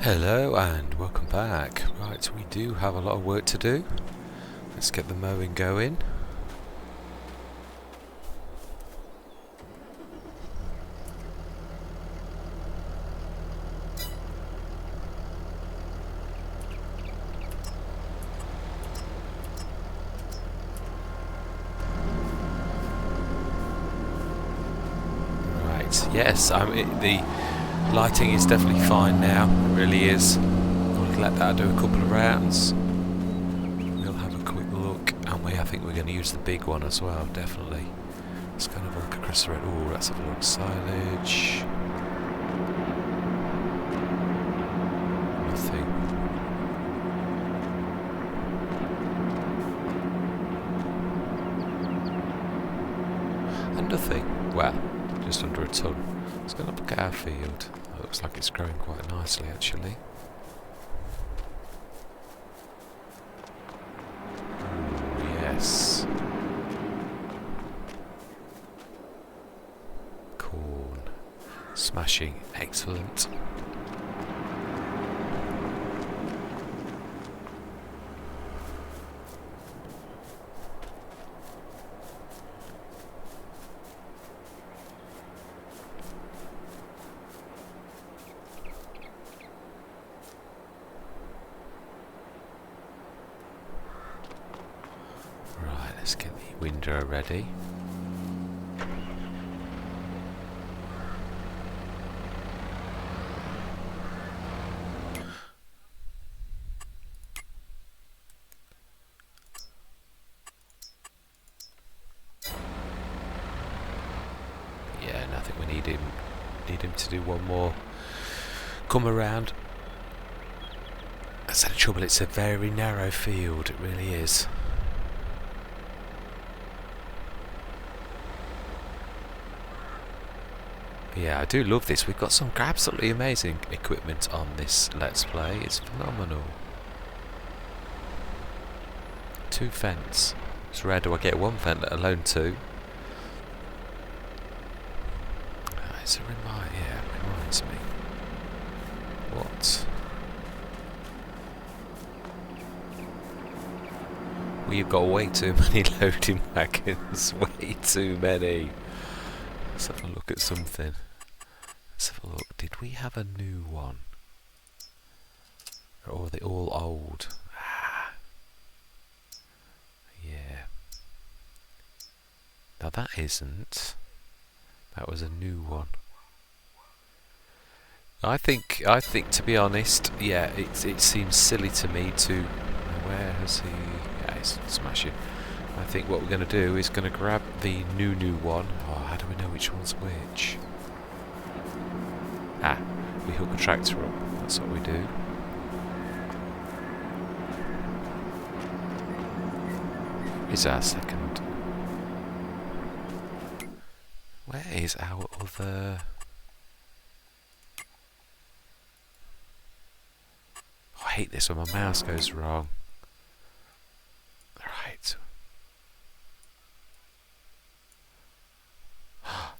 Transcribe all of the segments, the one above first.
Hello and welcome back. Right, we do have a lot of work to do. Let's get the mowing going. Right, yes, the lighting is definitely fine now. It really is. I'll let that do a couple of rounds. We'll have a quick look, and I think we're going to use the big one as well, definitely. Let's kind of look across the red. Oh, let's have a look. Silage. Nothing. And nothing. Well, just under a ton. Let's go and look at our field. It looks like it's growing quite nicely, actually. Ooh, yes. Corn. Smashing. Excellent. Let's get the window ready. Yeah, and I think we need him to do one more come around. That's the trouble, it's a very narrow field, it really is. Yeah, I do love this. We've got some absolutely amazing equipment on this Let's Play. It's phenomenal. 2 fence. It's rare do I get 1 fence, let alone 2. It reminds me. What? We've got way too many loading wagons. Way too many. Let's have a look at something. Let's have a look. Did we have a new one? Or are they all old? Yeah. Now that isn't. That was a new one. I think to be honest, yeah, it seems silly to me to. Where has he? Yeah, he's smashing. I think what we're going to do is going to grab the new one. Oh, how do we know which one's which? We hook a tractor up. That's what we do. Is our second? Where is our other? Oh, I hate this when my mouse goes wrong. Right.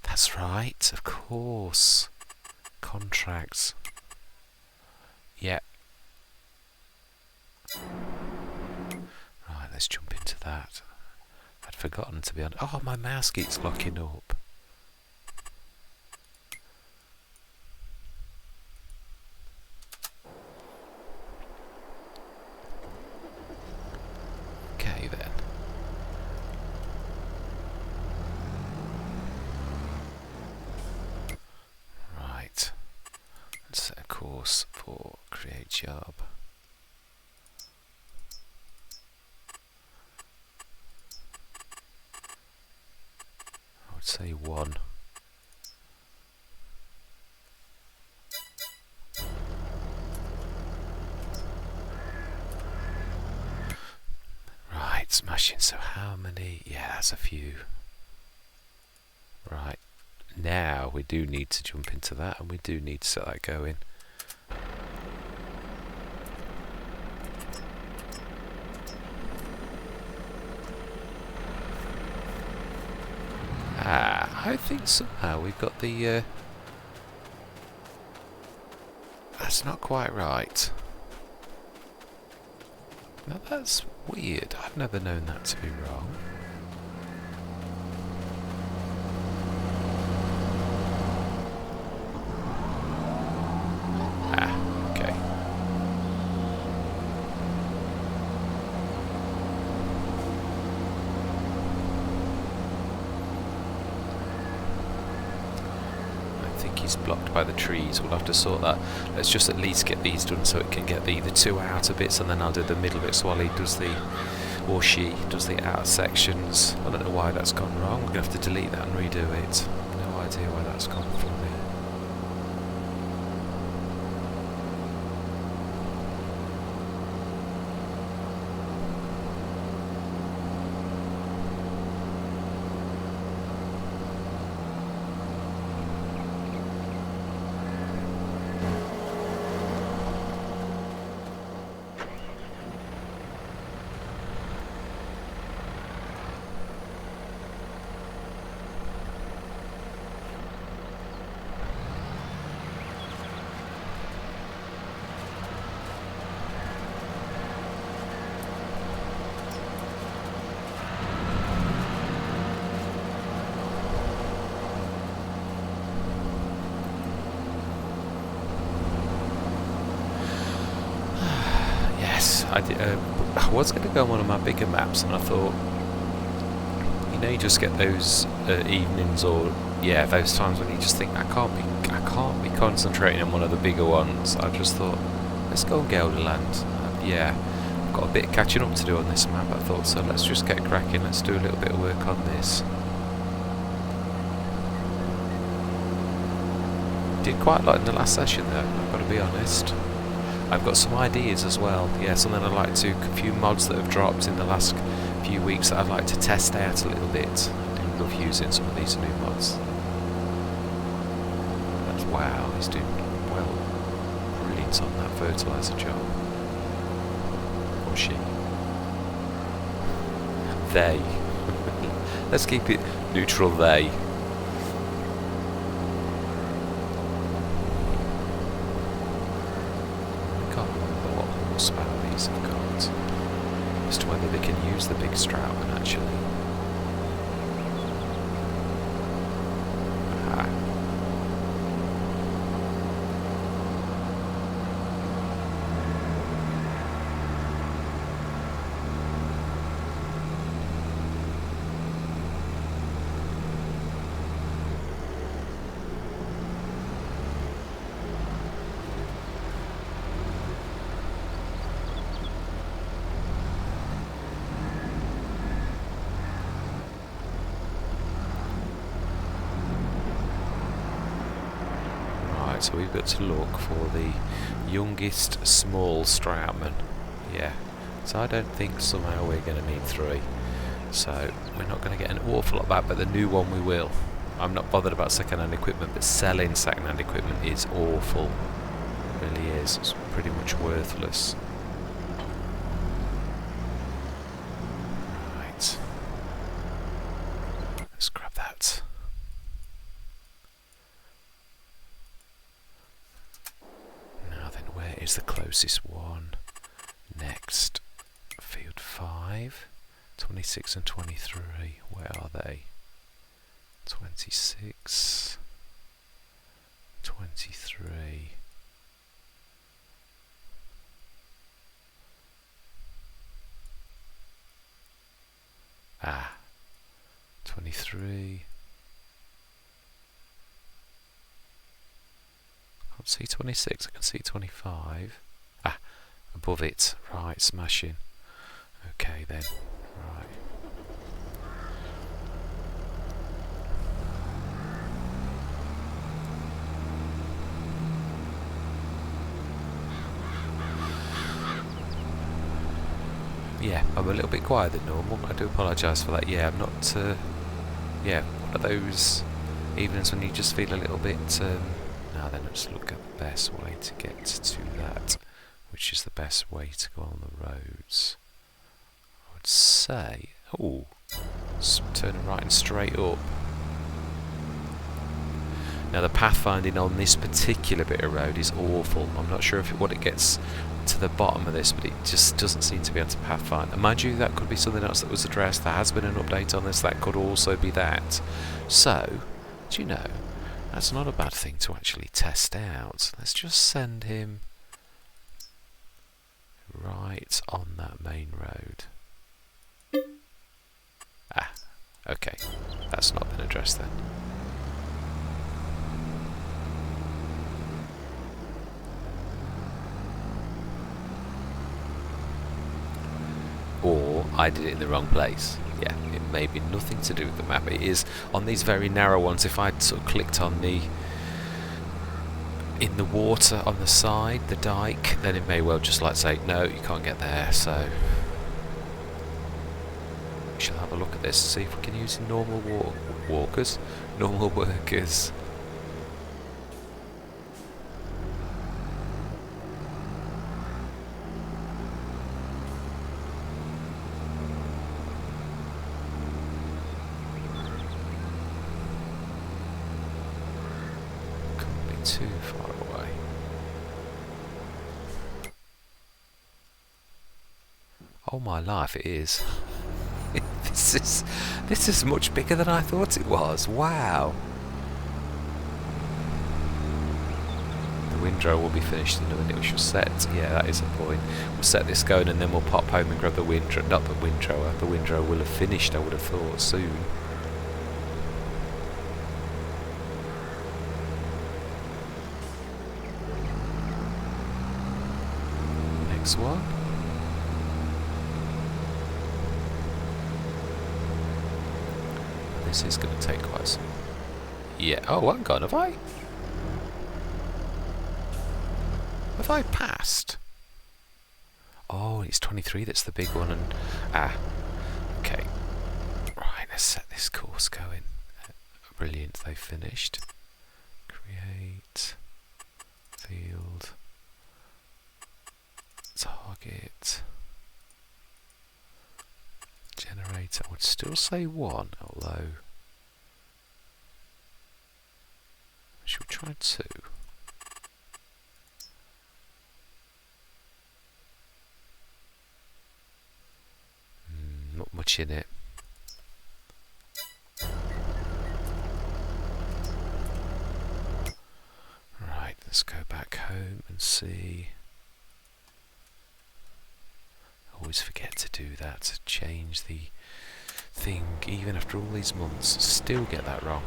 That's right, of course. Contracts. Yeah. Right, let's jump into that. I'd forgotten to be honest. Oh, my mouse keeps locking up. Okay then. Right. Let's set a course for create job. I would say 1. Right, smashing. So how many? Yeah, that's a few. Right. Now we do need to jump into that, and we do need to set that going. I think somehow we've got the That's not quite right. Now that's weird. I've never known that to be wrong. Ah, okay. I think he's blocked by the trees. We'll have to sort that. Let's just at least get these done so it can get the two outer bits, and then I'll do the middle bits while he does the, or she does the outer sections. I don't know why that's gone wrong. We're going to have to delete that and redo it. No idea why that's gone for me. I was going to go on one of my bigger maps, and I thought, you know, you just get those evenings, or yeah, those times when you just think I can't be concentrating on one of the bigger ones. I just thought, let's go on Gelderland. Yeah, I've got a bit of catching up to do on this map. I thought, so let's just get cracking. Let's do a little bit of work on this. Did quite a lot in the last session though, I've got to be honest. I've got some ideas as well. Yeah, something I'd like to, a few mods that have dropped in the last few weeks that I'd like to test out a little bit. I do love using some of these new mods. That's wow, he's doing well, brilliant on that fertiliser job. Or she. They. Let's keep it neutral, they. Horsepower these have got, as to whether they can use the big Strautman actually. Ah. So we've got to look for the youngest small Strautman. Yeah, so I don't think somehow we're going to need 3. So we're not going to get an awful lot back, but the new one we will. I'm not bothered about second-hand equipment, but selling second-hand equipment is awful. It really is. It's pretty much worthless. Right. Let's grab that. Is the closest one. Next, field 5, 26 and 23. Where are they? 26, 23. Ah, 23. I can't see 26, I can see 25. Ah, above it. Right, smashing. Okay then. Right. Yeah, I'm a little bit quieter than normal. I do apologise for that. Yeah, I'm not... yeah, one of those evenings when you just feel a little bit... Now then, let's look at the best way to get to that, which is the best way to go on the roads. I would say, oh, turn right and straight up. Now the pathfinding on this particular bit of road is awful. I'm not sure what it gets to the bottom of this, but it just doesn't seem to be able to pathfind. And mind you, that could be something else that was addressed. There has been an update on this. That could also be that. So, do you know, that's not a bad thing to actually test out. Let's just send him right on that main road. Ah, okay. That's not been addressed then. Or I did it in the wrong place. Yeah, it may be nothing to do with the map. It is on these very narrow ones. If I'd sort of clicked on in the water on the side, the dike, then it may well just like say, no, you can't get there. So we shall have a look at this, see if we can use normal normal workers. Too far away. Oh my life, it is. This is much bigger than I thought it was. Wow. The windrow will be finished in a minute. We shall set. Yeah, that is a point. We'll set this going and then we'll pop home and grab the windrow. Not the windrower. The windrow will have finished, I would have thought, soon. Next one. This is going to take quite some. Yeah. Oh, I'm gone. Have I? Have I passed? Oh, it's 23. That's the big one. And okay. Right. Let's set this course going. Brilliant. They've finished. Create field. Target generator. I would still say 1, although should we try 2? Not much in it. Right, let's go back home and see. Always forget to do that, to change the thing even after all these months. Still get that wrong.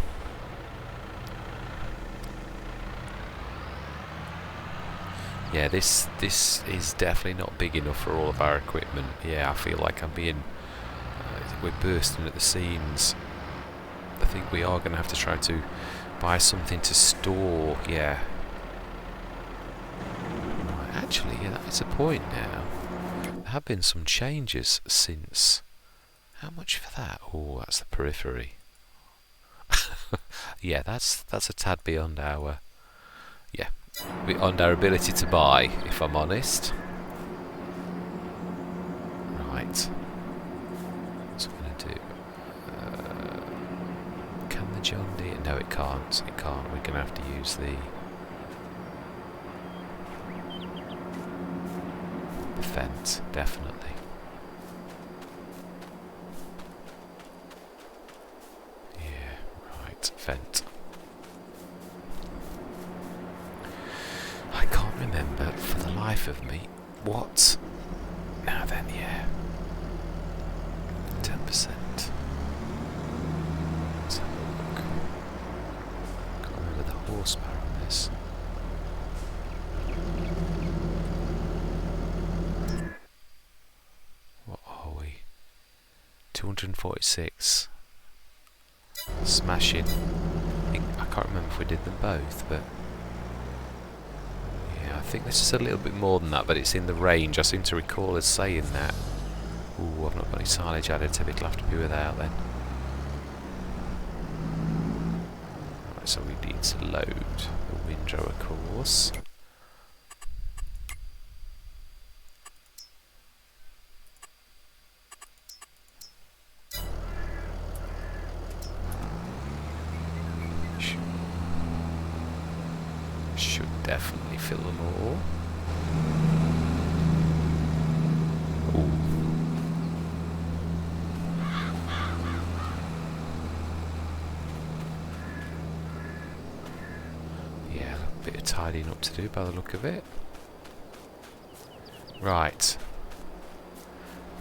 Yeah, this is definitely not big enough for all of our equipment. Yeah, I feel like I'm being we're bursting at the seams. I think we are going to have to try to buy something to store. Yeah. Actually, yeah, that is a point now. There have been some changes since. How much for that? Oh, that's the periphery. Yeah, that's a tad beyond our ability to buy, if I'm honest. Right. What's it going to do? Can the John Deere? No, it can't. It can't. We're going to have to use the Fent, definitely. Yeah, right, Fent. I can't remember for the life of me what. Now then, yeah. 10%. Let's have a look. Can't remember the horsepower on this. What are we? 246. Smashing. I can't remember if we did them both, but yeah, I think this is a little bit more than that, but it's in the range. I seem to recall us saying that. Ooh, I've not got any silage additive, it'll have to be without then. Right, so we need to load the windrow, of course. definitely fill them all. Ooh. Yeah, a bit of tidying up to do by the look of it. Right.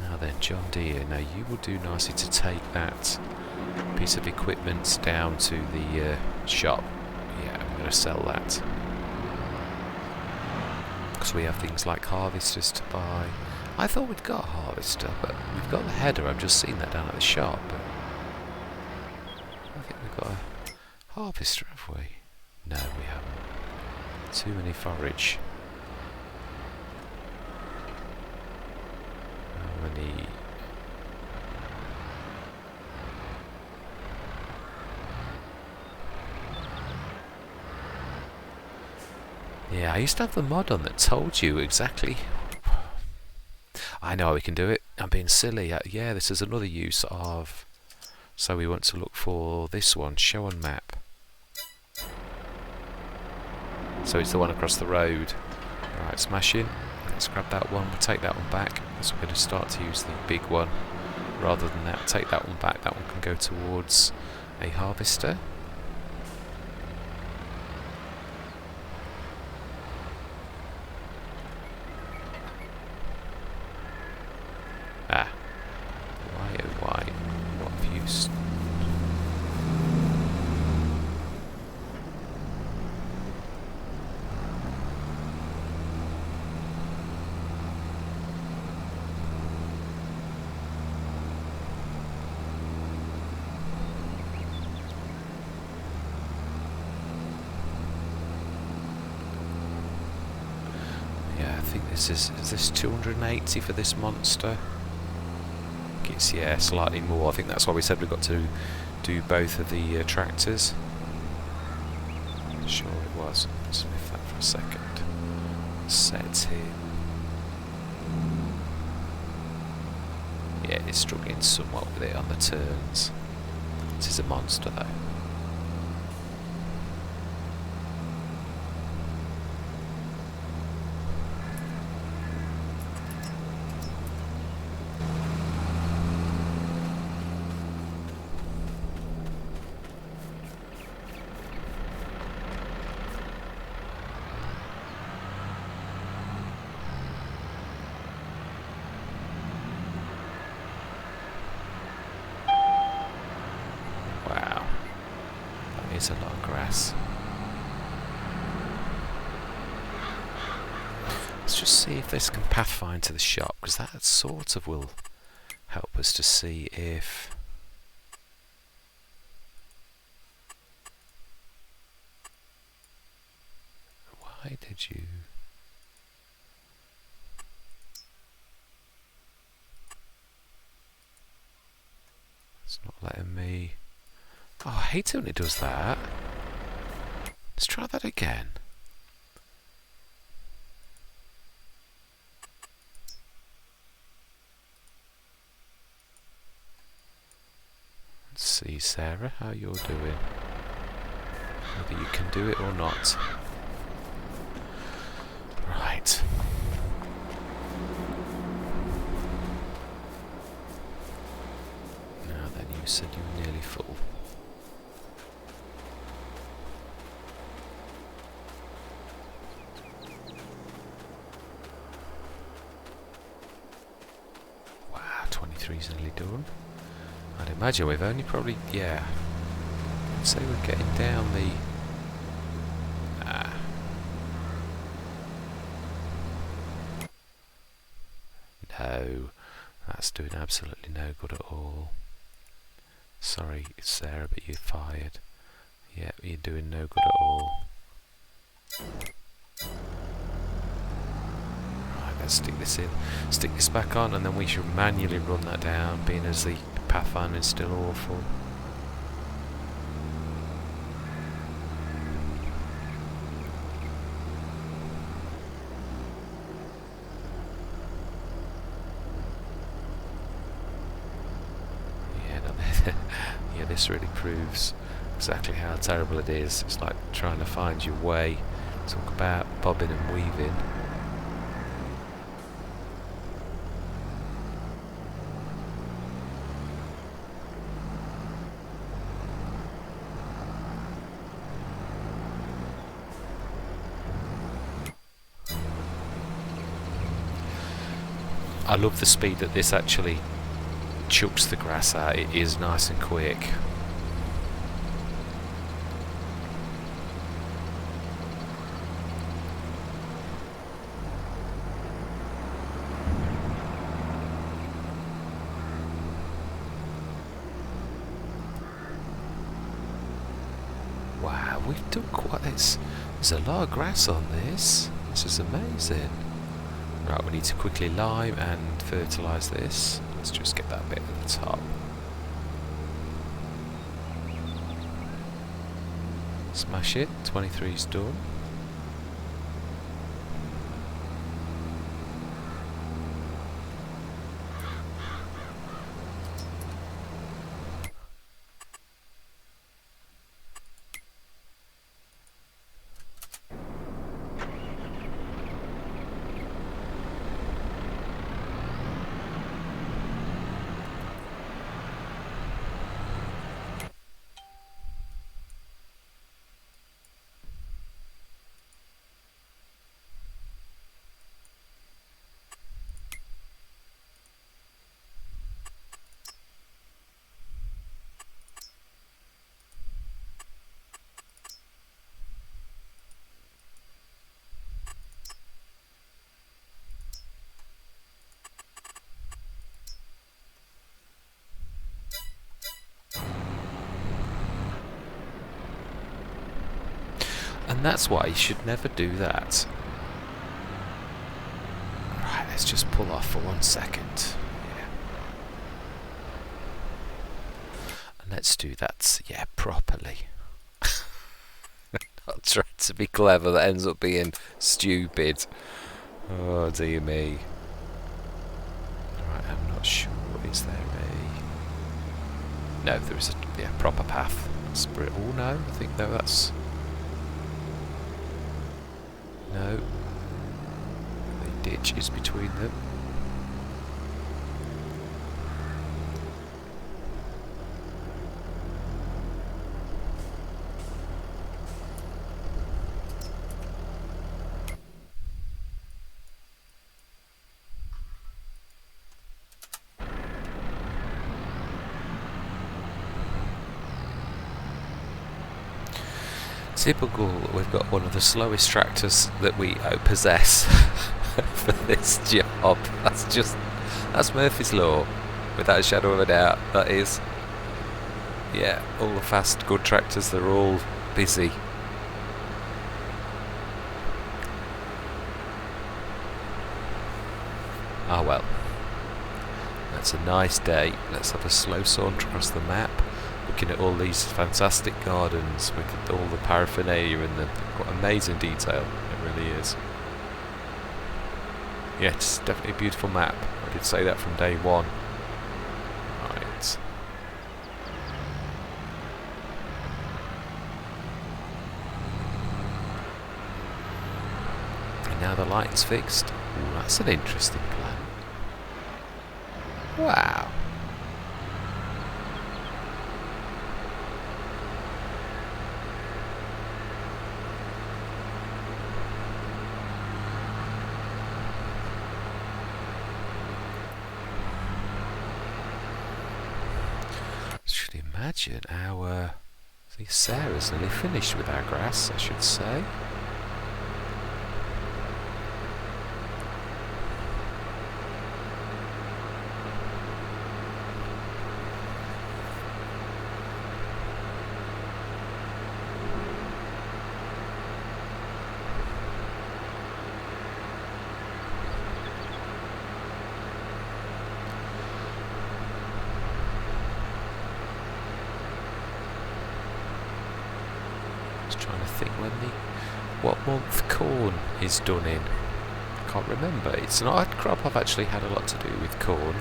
Now then, John Deere, now you will do nicely to take that piece of equipment down to the shop. Yeah, I'm going to sell that. Because we have things like harvesters to buy. I thought we'd got a harvester, but we've got the header. I've just seen that down at the shop. But I think we've got a harvester, have we? No, we haven't. Too many forage. How many? Yeah, I used to have the mod on that told you exactly. I know how we can do it. I'm being silly. Yeah, this is another use of. So we want to look for this one, show on map. So it's the one across the road. Right, smashing. Let's grab that one. We'll take that one back. So we're going to start to use the big one. Rather than that, take that one back. That one can go towards a harvester. Ah. Why, oh why? What views? Yeah, I think this is this 280 for this monster? It's, yeah, slightly more. I think that's why we said we've got to do both of the tractors. Sure it was. Sniff that for a second. Set here. Yeah, it's struggling somewhat with it on the turns. This is a monster though. It's a lot of grass. Let's just see if this can pathfind to the shop, because that sort of will help us to see if... Why did you... It's not letting me... Oh, I hate it when it does that. Let's try that again. Let's see, Sarah, how you're doing. Whether you can do it or not. Right. Now then, you said you were nearly full. Nearly done. I'd imagine we've only probably, yeah, I'd say we're getting down the no, that's doing absolutely no good at all. Sorry Sarah, but you're fired. Yeah, you're doing no good at all. Let's stick this in, stick this back on, and then we should manually run that down, being as the pathfinder is still awful. Yeah, no, this really proves exactly how terrible it is. It's like trying to find your way Talk about bobbing and weaving. I love the speed that this actually chucks the grass out. It is nice and quick. Wow, we've done quite this. There's a lot of grass on this. This is amazing. Right, we need to quickly lime and fertilise this. Let's just get that bit at the top. Smash it. 23's done. And that's why you should never do that. Right, let's just pull off for 1 second. Yeah. And let's do that, yeah, properly. Not trying to be clever, that ends up being stupid. Oh dear me. Right, I'm not sure. Is there a... No, there is a proper path. Oh no, I think no, that's... No, the ditch is between them. Typical, we've got one of the slowest tractors that we possess for this job. That's Murphy's Law, without a shadow of a doubt. That is, yeah, all the fast, good tractors, they're all busy. Ah well, that's a nice day. Let's have a slow saunter across the map, looking at all these fantastic gardens with all the paraphernalia and the quite amazing detail. It really is. Yeah, it's definitely a beautiful map. I did say that from day one. Right. And now the lighting's fixed. Ooh, that's an interesting plan. Wow. Imagine our... I think Sarah's nearly finished with our grass, I should say. Trying to think what month corn is done in. I can't remember. It's not a crop I've actually had a lot to do with corn.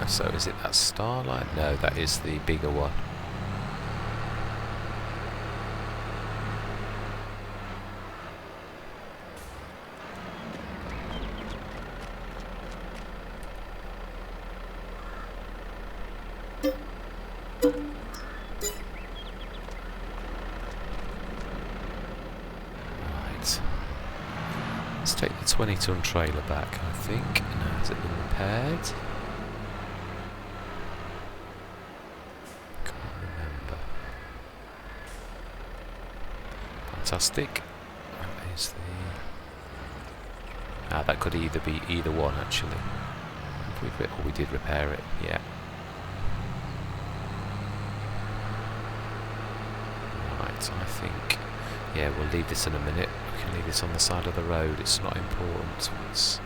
So is it that Starlight? No, that is the bigger one. Right. Let's take the 20-ton trailer back, I think. Now, has it been repaired? Fantastic. That is the... that could either be either one, actually. We did repair it, yeah. Right, I think... Yeah, we'll leave this in a minute. We can leave this on the side of the road. It's not important. It's...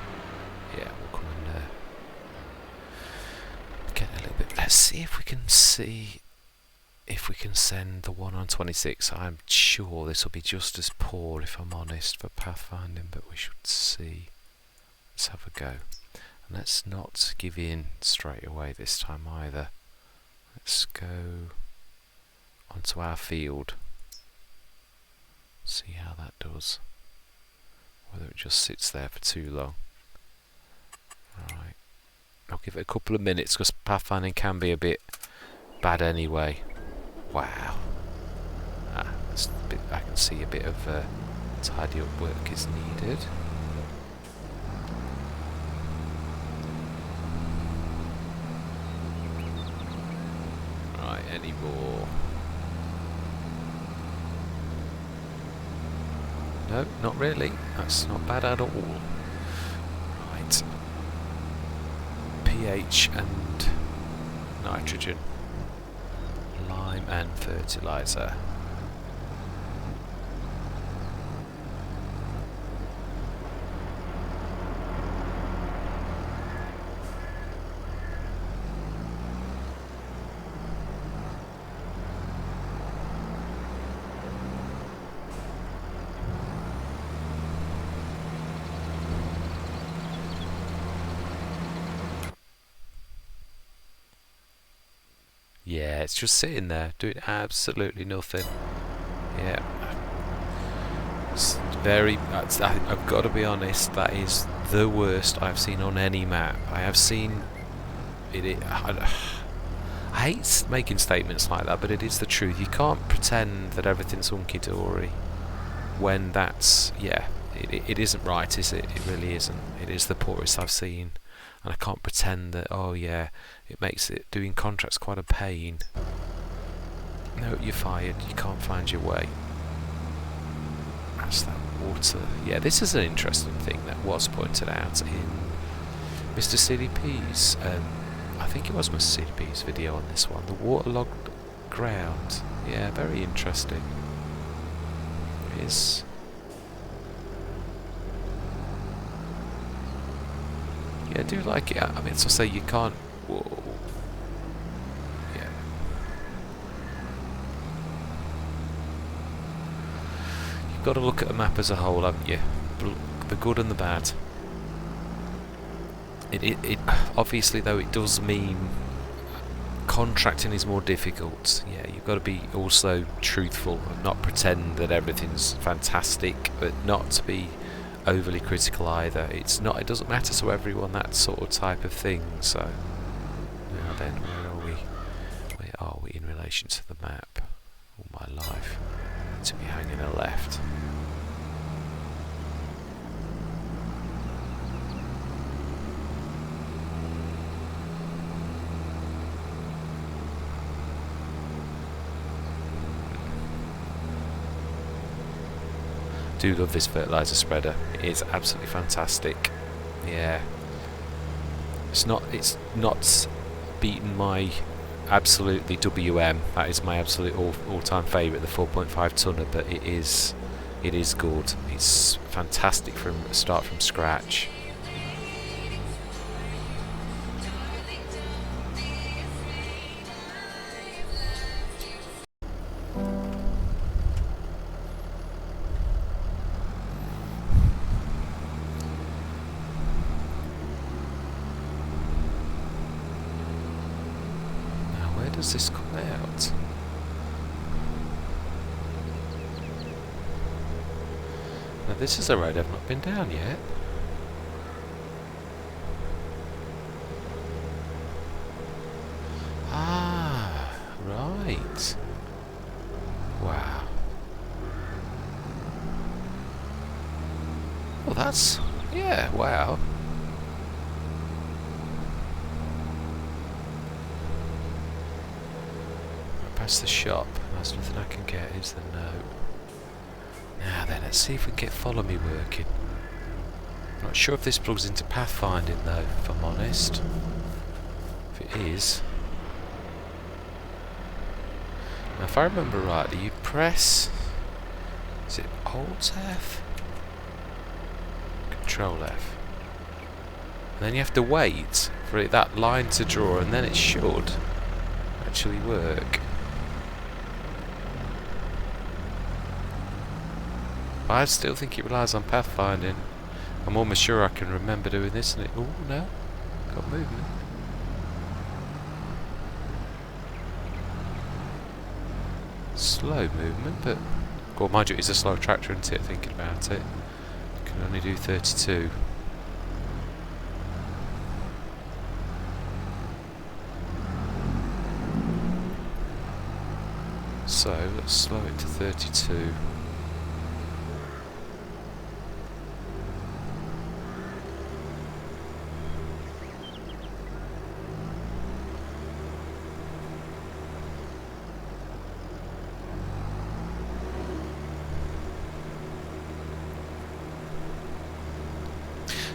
Yeah, we'll come in there. Get a little bit... Let's see if we can see... If we can send the one on 26, I'm sure this will be just as poor, if I'm honest, for pathfinding, but we should see. Let's have a go. And let's not give in straight away this time either. Let's go onto our field. See how that does. Whether it just sits there for too long. Right. I'll give it a couple of minutes because pathfinding can be a bit bad anyway. Wow. That's a bit, I can see a bit of tidy up work is needed. Right, any more? No, not really. That's not bad at all. Right. pH and nitrogen. Lime and fertilizer. Yeah, it's just sitting there doing absolutely nothing. Yeah, it's very. I've got to be honest. That is the worst I've seen on any map. I have seen it. I hate making statements like that, but it is the truth. You can't pretend that everything's hunky dory when that's it isn't right, is it? It really isn't. It is the poorest I've seen. And I can't pretend that, oh yeah, it makes it doing contracts quite a pain. No, you're fired. You can't find your way. That's that water. Yeah, this is an interesting thing that was pointed out in Mr. CDP's, I think it was Mr. CDP's video on this one. The waterlogged ground. Yeah, very interesting. It is... Yeah, I do like it. I mean, so say you can't. Whoa. Yeah. You've got to look at a map as a whole, haven't you? The good and the bad. It obviously though it does mean contracting is more difficult. Yeah, you've got to be also truthful and not pretend that everything's fantastic, but not to be overly critical either. It doesn't matter to everyone, that sort of type of thing. So now then, where are we in relation to the map? All my life to be hanging a left. Do love this fertilizer spreader. It is absolutely fantastic. Yeah, it's not beaten my absolutely WM. That is my absolute all-time favourite, the 4.5 tonner. But it is good. It's fantastic from start from scratch. this is a road I've not been down yet. Ah, right. Wow. Well, that's... yeah, wow. Past the shop. There's nothing I can get, is there? No. Now then, let's see if we can get follow me working. Not sure if this plugs into pathfinding though, if I'm honest. If it is... now if I remember rightly, you press... is it Alt F? Control F. And then you have to wait for that line to draw, and then it should actually work. But I still think it relies on pathfinding. I'm almost sure I can remember doing this, and it... oh no, got movement. Slow movement, but... well, mind you, it's a slow tractor, isn't it, thinking about it. Can only do 32. So, let's slow it to 32.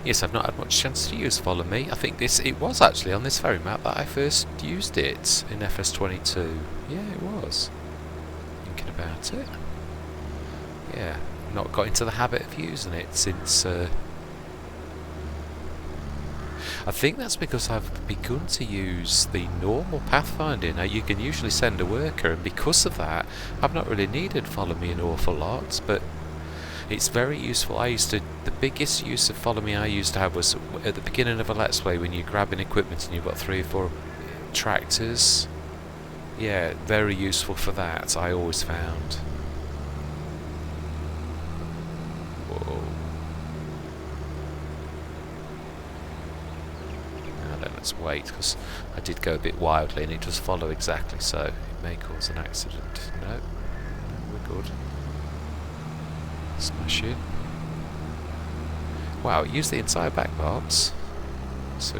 Yes, I've not had much chance to use Follow Me. I think it was actually on this very map that I first used it in FS22. Yeah, it was. Thinking about it. Yeah, not got into the habit of using it since... I think that's because I've begun to use the normal pathfinding. Now, you can usually send a worker, and because of that, I've not really needed Follow Me an awful lot, but it's very useful. The biggest use of Follow Me I used to have was at the beginning of a Let's Play, when you're grabbing equipment and you've got 3 or 4 tractors. Yeah, very useful for that, I always found. Whoa. Now then, let's wait, because I did go a bit wildly and it does follow exactly, so it may cause an accident. No, we're good. Smash it. Wow, it used the entire back box. So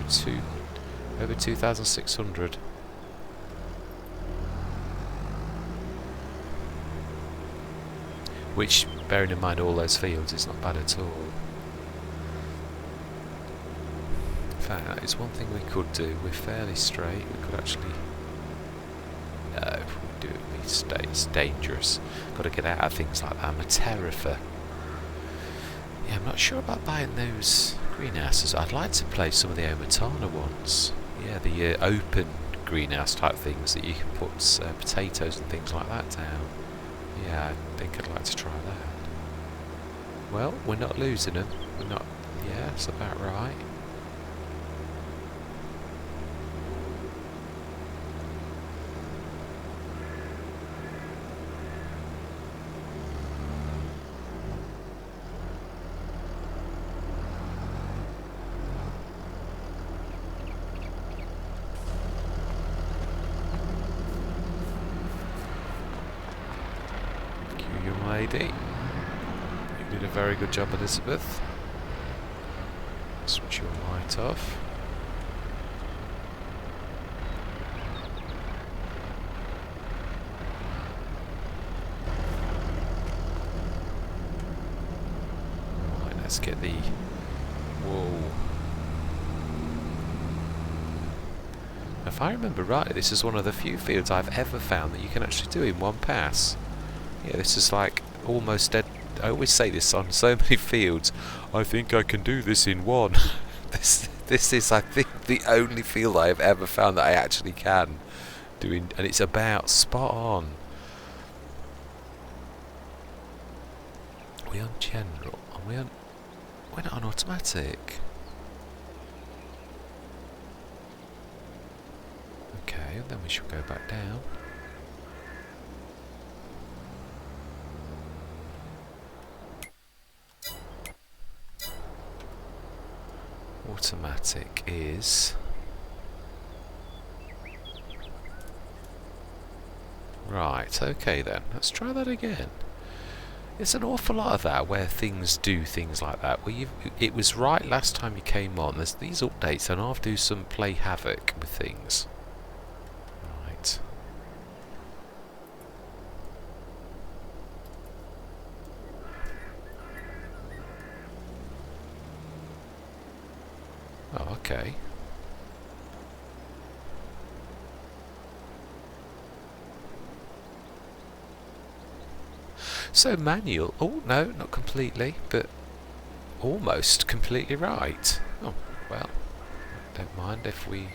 over 2,600. Which, bearing in mind all those fields, is not bad at all. In fact, that is one thing we could do. We're fairly straight. We could actually... no, if we do it, it's dangerous. Got to get out of things like that. I'm a terror. Yeah, I'm not sure about buying those greenhouses. I'd like to play some of the Omatana ones. Yeah, the open greenhouse type things that you can put potatoes and things like that down. Yeah, I think I'd like to try that. Well, we're not losing them. We're not... yeah, that's about right. Lady. You did a very good job, Elizabeth. Switch your light off. Right, let's get the... whoa. If I remember right, this is one of the few fields I've ever found that you can actually do in one pass. Yeah, this is like almost dead. I always say this on so many fields. I think I can do this in one. This is, I think, the only field I have ever found that I actually can do in, and it's about spot on. Are we on general? Are we on? We're not on automatic. Okay, then we should go back down. automatic is... Right, okay then. Let's try that again. It's an awful lot of that where things do things like that. Where it was right last time you came on. There's these updates and I'll do some play havoc with things. Right. Oh, okay. So manual. Oh no, not completely, but almost completely right. Oh well, don't mind if we.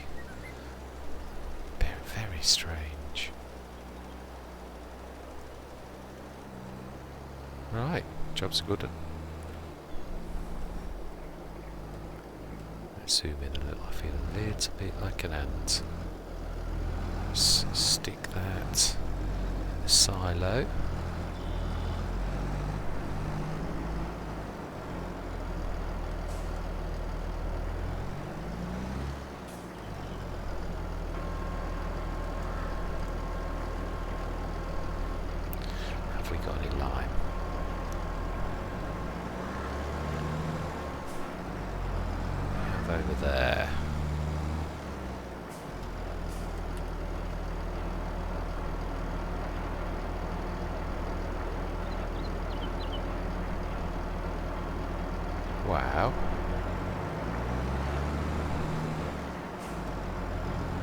Very strange. Right, job's a good one. Let's zoom in a little. I feel a little bit like an ant. Stick that in the silo. Have we got any lime? We have over there. Wow.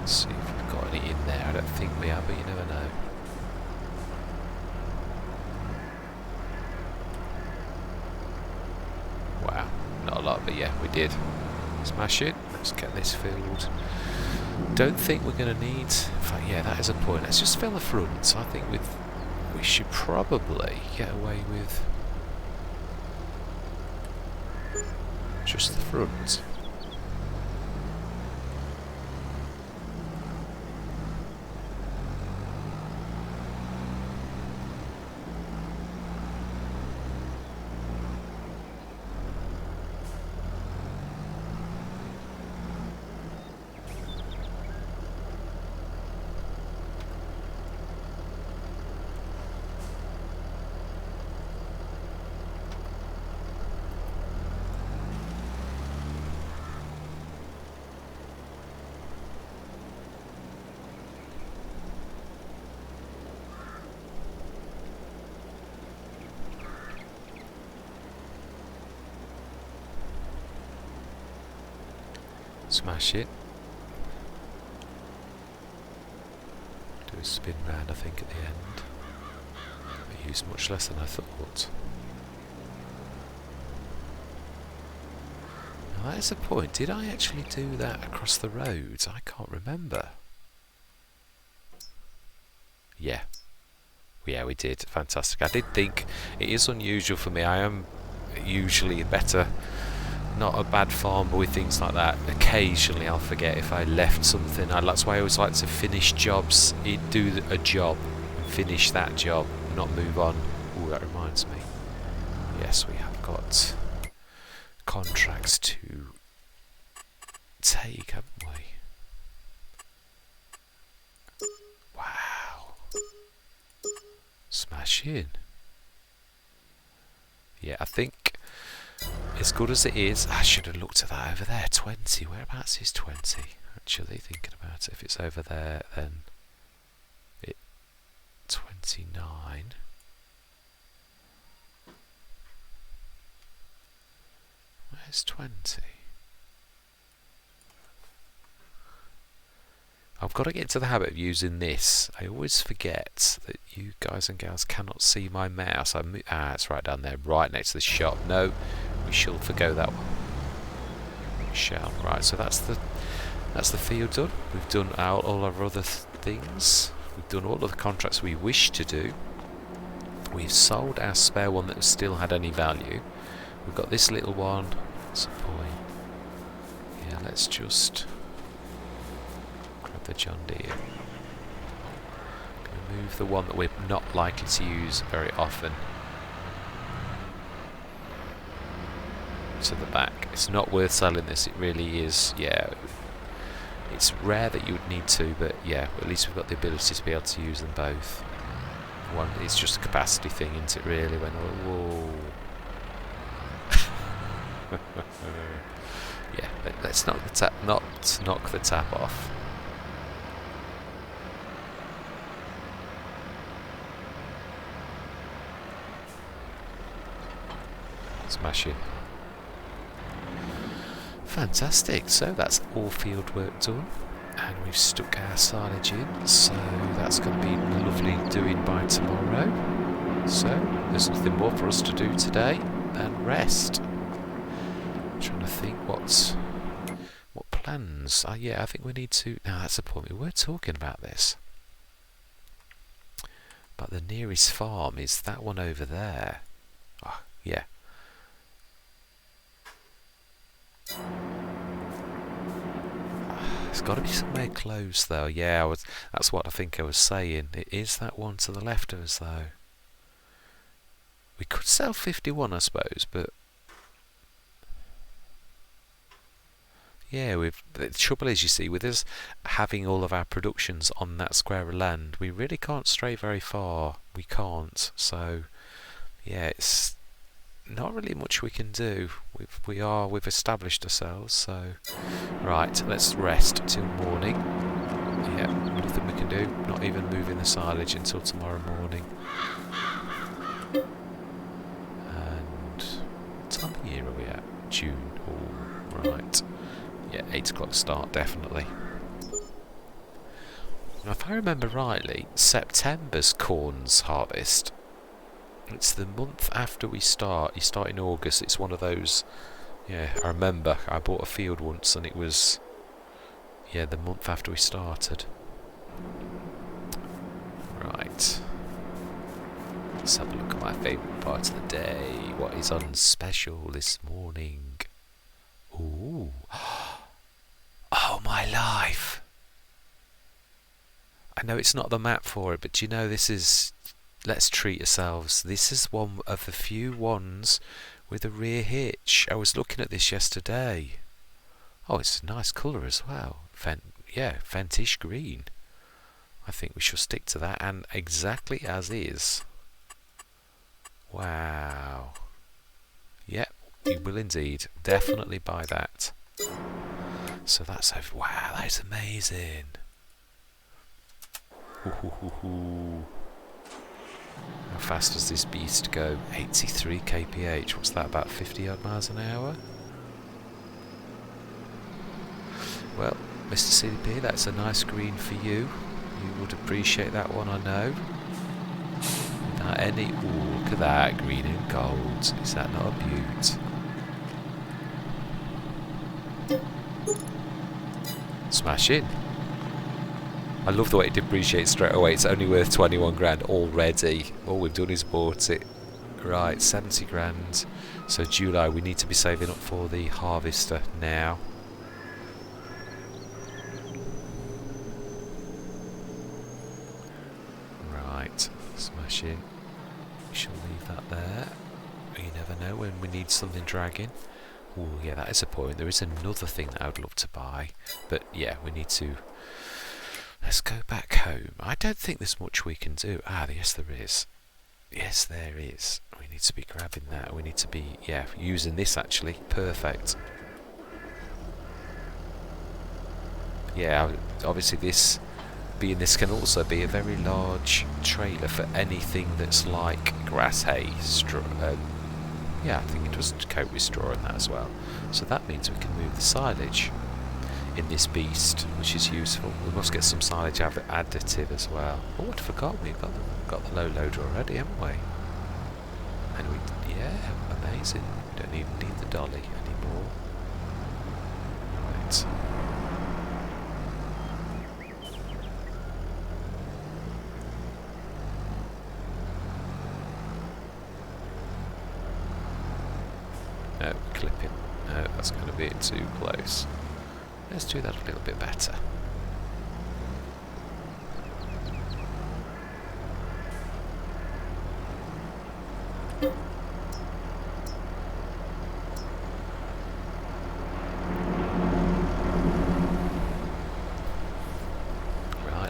Let's see if we've got any in there. I don't think we have, but you never know. Wow, not a lot, but yeah, we did. Smash it. Let's get this filled. Don't think we're going to need... In fact, yeah, that is a point. Let's just fill the front. So I think we should probably get away with just the front. Smash it. Do a spin round, I think, at the end. I used much less than I thought. Now that is a point. Did I actually do that across the roads? I can't remember. Yeah. Yeah, we did. Fantastic. I did think it is unusual for me. I am usually better... Not a bad farmer with things like that. Occasionally I'll forget if I left something. That's why I always like to finish jobs. Do a job, finish that job, not move on. Oh, that reminds me. Yes, we have got contracts to take, haven't we? Wow. Smash in. Yeah, I think... As good as it is, I should have looked at that over there. 20. Whereabouts is 20? Actually, thinking about it, if it's over there, then it 29. Where's 20? I've got to get into the habit of using this. I always forget that you guys and gals cannot see my mouse. It's right down there, right next to the shop. No, we shall forgo that one. We shall. Right, so that's the field done. We've done all our other things. We've done all of the contracts we wish to do. We've sold our spare one that still had any value. We've got this little one. What's the point? Yeah, let's just... the John Deere. Going to move the one that we're not likely to use very often. to the back. It's not worth selling this, it really is. Yeah, it's rare that you would need to, but yeah, at least we've got the ability to be able to use them both. One, it's just a capacity thing, isn't it, really? When whoa. Yeah, let's knock the tap off. Smash it. Fantastic. So that's all field work done, and we've stuck our silage in. So that's going to be lovely doing by tomorrow. So there's nothing more for us to do today than rest. I'm trying to think what plans. Yeah, I think we need to. Now that's the point. We were talking about this, but the nearest farm is that one over there. Oh, yeah. It's got to be somewhere close, though. Yeah, that's what I think I was saying. It is that one to the left of us, though. We could sell 51, I suppose, but yeah, the trouble is, you see, with us having all of our productions on that square of land, we really can't stray very far. We can't. So yeah, it's not really much we can do. We've established ourselves. So right, let's rest till morning. Yeah, nothing we can do. Not even moving the silage until tomorrow morning. And what time of year are we at? June. All right. Yeah, 8 o'clock start, definitely. Now, if I remember rightly, September's corn's harvest. It's the month after we start. You start in August. It's one of those. Yeah, I remember. I bought a field once, and it was. Yeah, the month after we started. Right. Let's have a look at my favourite part of the day. What is on special this morning? Ooh. Oh, my life. I know it's not the map for it, but you know, this is... Let's treat ourselves. This is one of the few ones with a rear hitch. I was looking at this yesterday. Oh, it's a nice colour as well. Fentish green. I think we shall stick to that, and exactly as is. Wow. Yep, we will indeed. Definitely buy that. So that's over. Wow, that's amazing. How fast does this beast go? 83 kph. What's that, about 50 odd miles an hour? Well, Mr. CDP, that's a nice green for you. You would appreciate that one, I know. Without any... Ooh, look at that, green and gold. Is that not a beaut? Smash in. I love the way it depreciates straight away. It's only worth 21 grand already. All we've done is bought it. Right, 70 grand. So July, we need to be saving up for the harvester now. Right, smash in. We shall leave that there. You never know when we need something dragging. Oh yeah, that is a point. There is another thing that I would love to buy. But yeah, we need to... Let's go back home. I don't think there's much we can do. Ah, yes there is. Yes there is. We need to be grabbing that. We need to be, yeah, using this actually. Perfect. Yeah, obviously this can also be a very large trailer for anything that's like grass, hay, straw. Yeah, I think it does coat with straw and that as well. So that means we can move the silage in this beast, which is useful. We must get some silage additive as well. Oh, I forgot, we've got the low loader already, haven't we? And yeah, amazing. We don't even need the dolly anymore. Right. No, clipping. No, that's going to be too close. Let's do that a little bit better.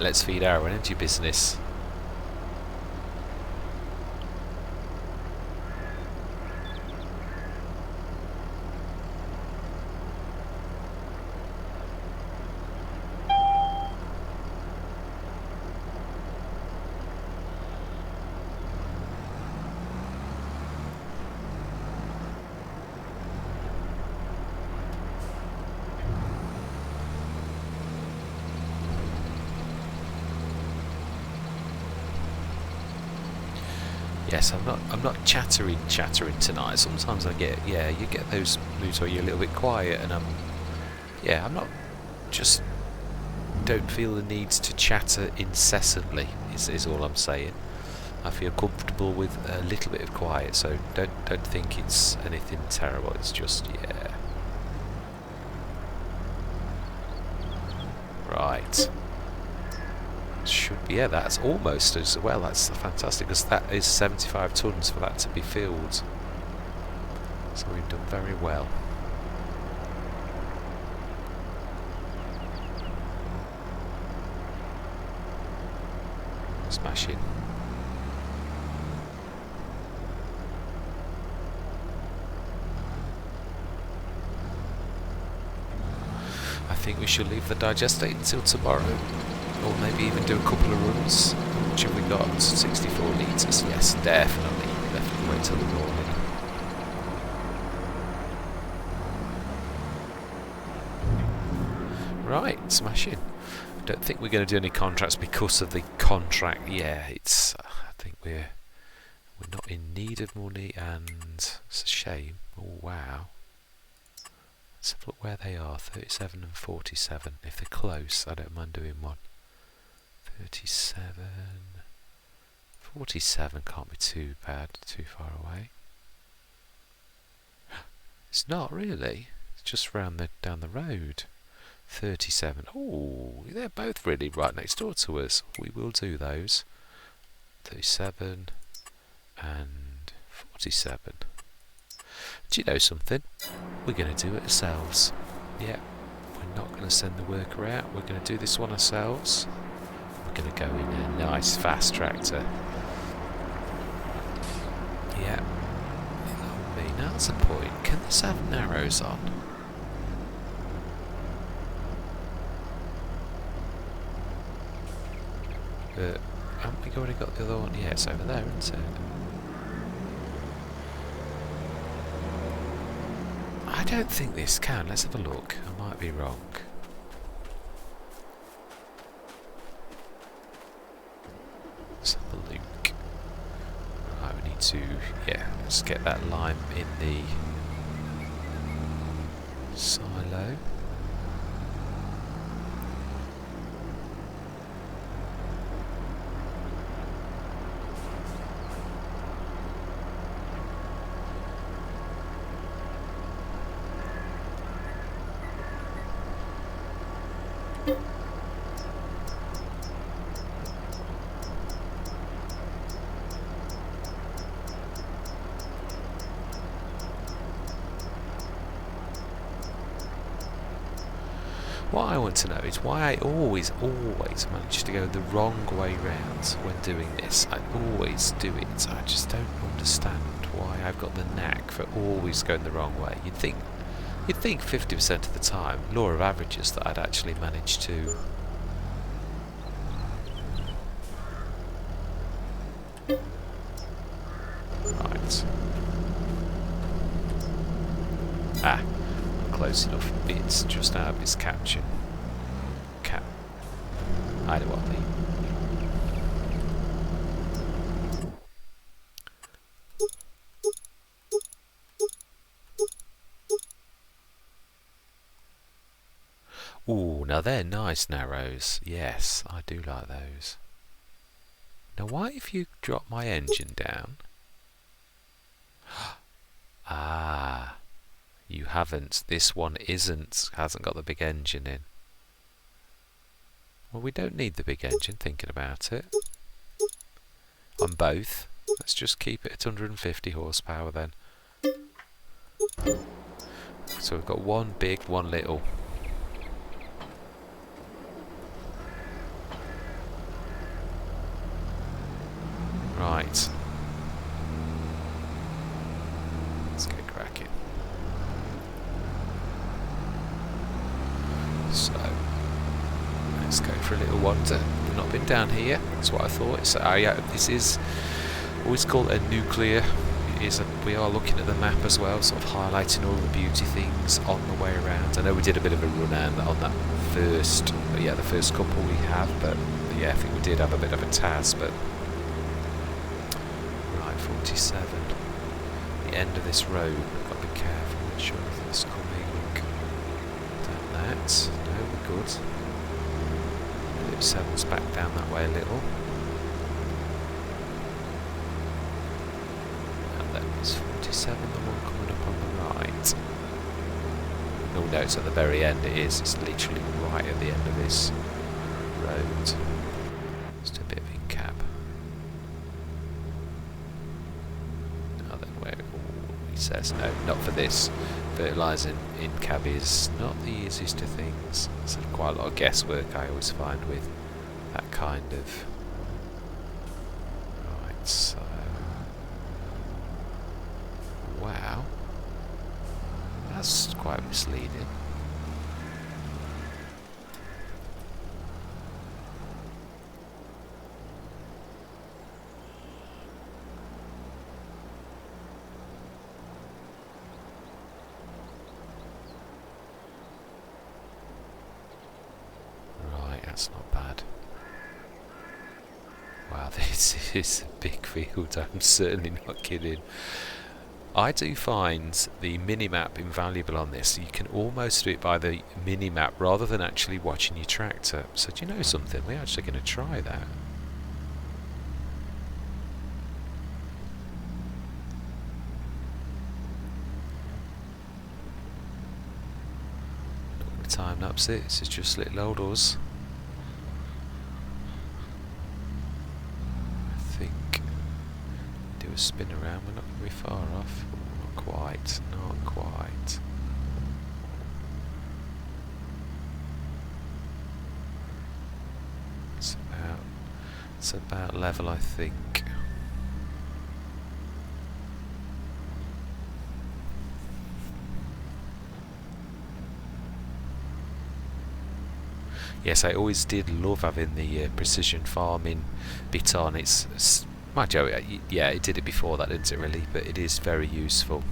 let's feed our energy business. Yes, I'm not chattering tonight. Sometimes I get, yeah, you get those moods where you're a little bit quiet, and I'm not, just don't feel the need to chatter incessantly, is all I'm saying. I feel comfortable with a little bit of quiet, so don't think it's anything terrible. It's just, yeah. Right. Should be, yeah, that's almost as well. That's fantastic, because that is 75 tons for that to be filled. So we've done very well. Smashing. I think we should leave the digestate until tomorrow. Or maybe even do a couple of runs. Which have we got? 64 litres. Yes, definitely. Definitely wait till the morning. Right, smashing. I don't think we're going to do any contracts because of the contract. Yeah, it's. I think we're not in need of money, and it's a shame. Oh wow. Let's have a look where they are. 37 and 47. If they're close, I don't mind doing one. 37, 47 can't be too bad, too far away. It's not really, it's just down the road. 37, oh, they're both really right next door to us. We will do those. 37 and 47. Do you know something? We're going to do it ourselves. Yeah, we're not going to send the worker out, we're going to do this one ourselves. Going to go in a nice fast tractor. Yeah. I mean, that's a point. Can this have narrows on? Haven't we already got the other one? Yeah, it's over there, isn't it? I don't think this can. Let's have a look. I might be wrong. Let's have a look. Right, we need to, yeah, let's get that lime in the silo. What I want to know is why I always manage to go the wrong way round when doing this. I always do it. I just don't understand why I've got the knack for always going the wrong way. You'd think 50% of the time, law of averages, that I'd actually manage to. Right. Ah. Close enough. It's just out of its caption. I know what I mean. Ooh, now they're nice narrows. Yes, I do like those. Now why if you drop my engine down? Ah, you haven't. This one hasn't got the big engine in. Well, we don't need the big engine, thinking about it. On both. Let's just keep it at 150 horsepower then. So we've got one big, one little. Right. Let's get cracking. So, let's go for a little wander. We've not been down here. That's what I thought. It's this is always called a nuclear. We are looking at the map as well, sort of highlighting all the beauty things on the way around. I know we did a bit of a run on that first, the first couple we have, but yeah, I think we did have a bit of a task. But right, 47, the end of this road. We've got to be careful, make sure nothing's coming down that. No, we're good. 7's back down that way a little. It's 47, the one coming up on the right. You'll notice at the very end it's literally right at the end of this road. Just a bit of in-cab. Now then, where he says no, not for this. Fertilising in-cab is not the easiest of things. It's quite a lot of guesswork I always find with that kind of... Right, so... Wow, that's quite misleading. Right, that's not bad. Wow, this is a big field, I'm certainly not kidding. I do find the mini-map invaluable on this. You can almost do it by the mini-map rather than actually watching your tractor. So do you know something? We're actually going to try that. Not going to time-lapse it. This is just little old us. Spin around, we're not going to be far off. Not quite, not quite. It's about level, I think. Yes, I always did love having the precision farming bit on. It's mind you, yeah, it did it before that, didn't it, really? But it is very useful.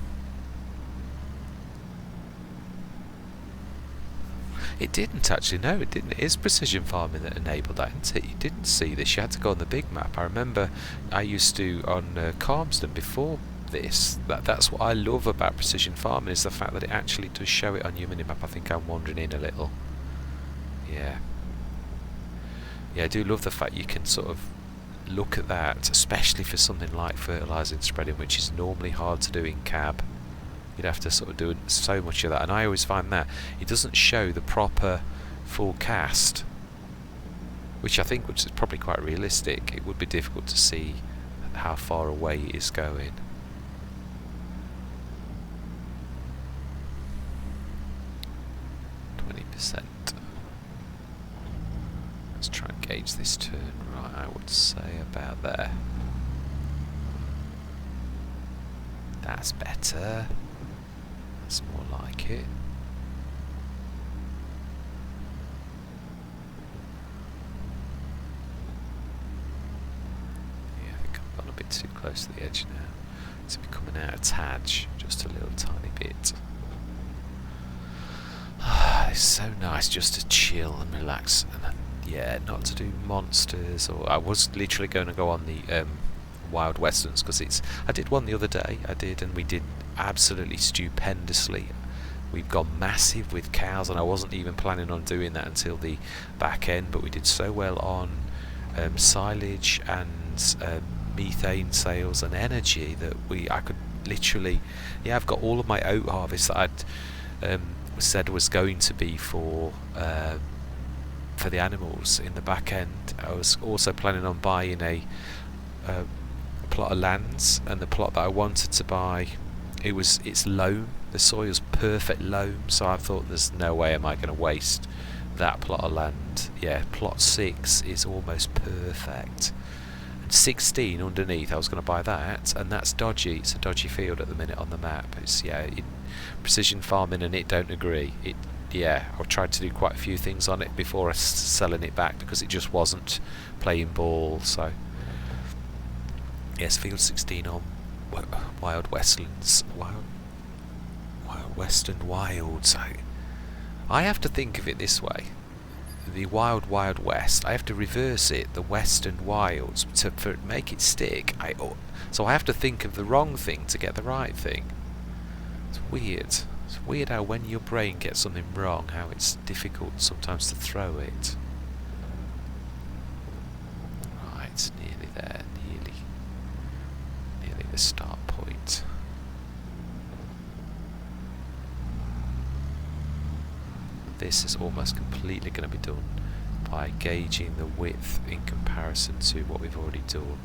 It didn't actually, no, it didn't. It is precision farming that enabled that, isn't it? You didn't see this, you had to go on the big map. I remember I used to, on Calmsden before this, that's what I love about precision farming, is the fact that it actually does show it on your minimap. I think I'm wandering in a little. Yeah. Yeah, I do love the fact you can sort of look at that, especially for something like fertilising spreading, which is normally hard to do in cab. You'd have to sort of do so much of that, and I always find that it doesn't show the proper full cast, which I think is probably quite realistic. It would be difficult to see how far away it is going. Let's try and gauge this turn. Right, I would say about there. That's better. That's more like it. Yeah, I think I've gone a bit too close to the edge now. It's becoming out of touch, just a little tiny bit. It's so nice just to chill and relax, and yeah, not to do monsters. Or I was literally going to go on the Wild Westerns, because I did one the other day. I did, and we did absolutely stupendously. We've gone massive with cows, and I wasn't even planning on doing that until the back end. But we did so well on silage and methane sales and energy that I could literally, yeah, I've got all of my oat harvest that I'd said was going to be for the animals in the back end. I was also planning on buying a plot of lands, and the plot that I wanted to buy, it's loam. The soil's perfect loam, so I thought there's no way am I going to waste that plot of land. Yeah, plot 6 is almost perfect. 16 underneath. I was going to buy that, and that's dodgy. It's a dodgy field at the minute on the map. It's precision farming and it don't agree. I've tried to do quite a few things on it before selling it back because it just wasn't playing ball. So yes, field 16 on Wild Westlands, Wild Western Wilds. I have to think of it this way. The Wild West, I have to reverse it, the Western Wilds, to make it stick. So I have to think of the wrong thing to get the right thing. It's weird. It's weird how when your brain gets something wrong, how it's difficult sometimes to throw it. Right, nearly there, nearly the start point. This is almost completely going to be done by gauging the width in comparison to what we've already done.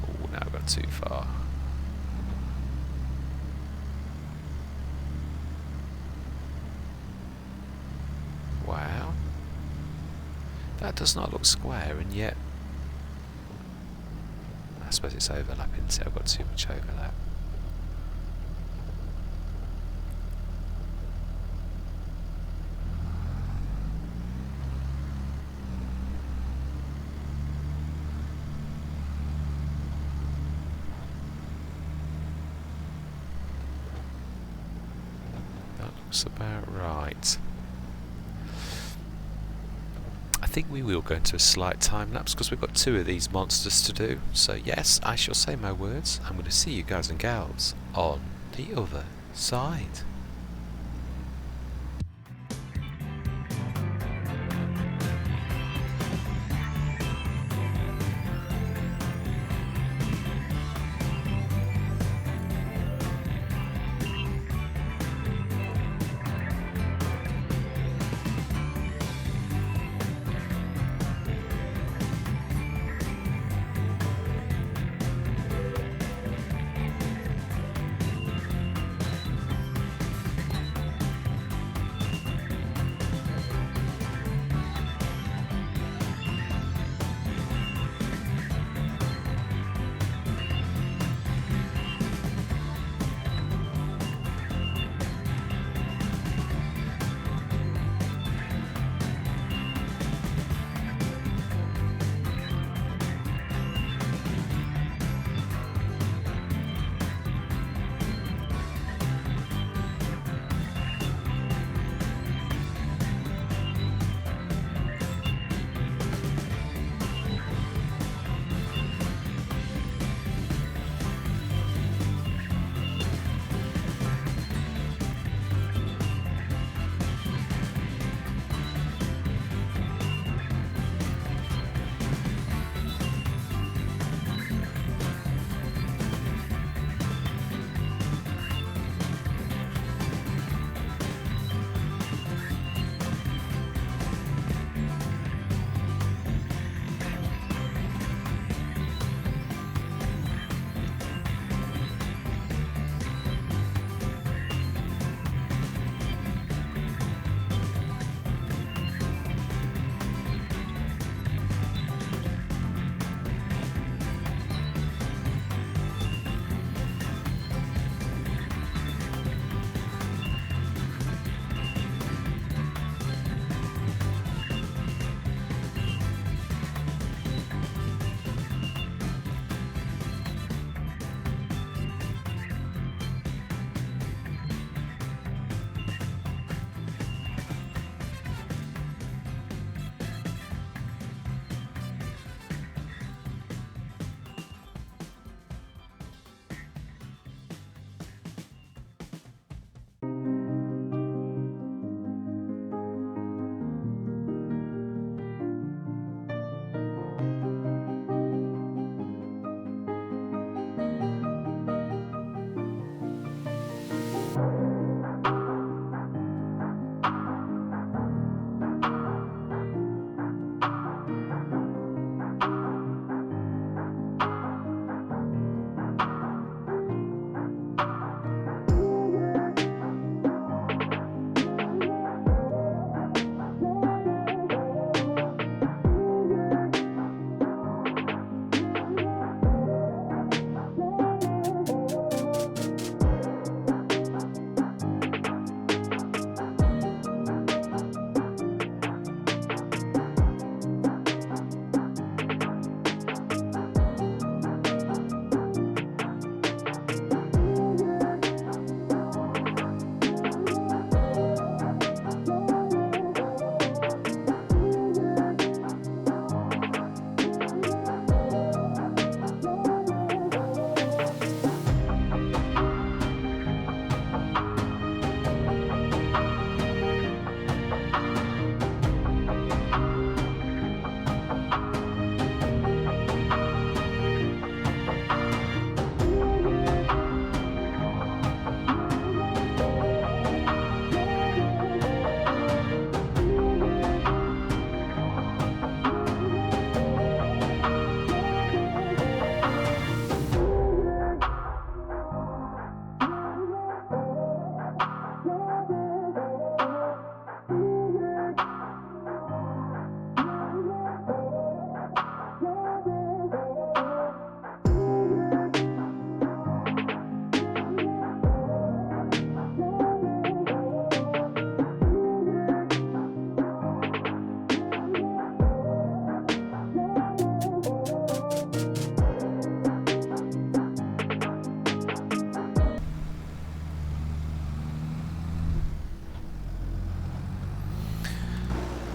Oh, now I've gone too far. Wow. That does not look square, and yet I suppose it's overlapping, so I've got too much overlap. That looks about right. I think we will go into a slight time lapse because we've got 2 of these monsters to do. So yes, I shall say my words. I'm going to see you guys and gals on the other side.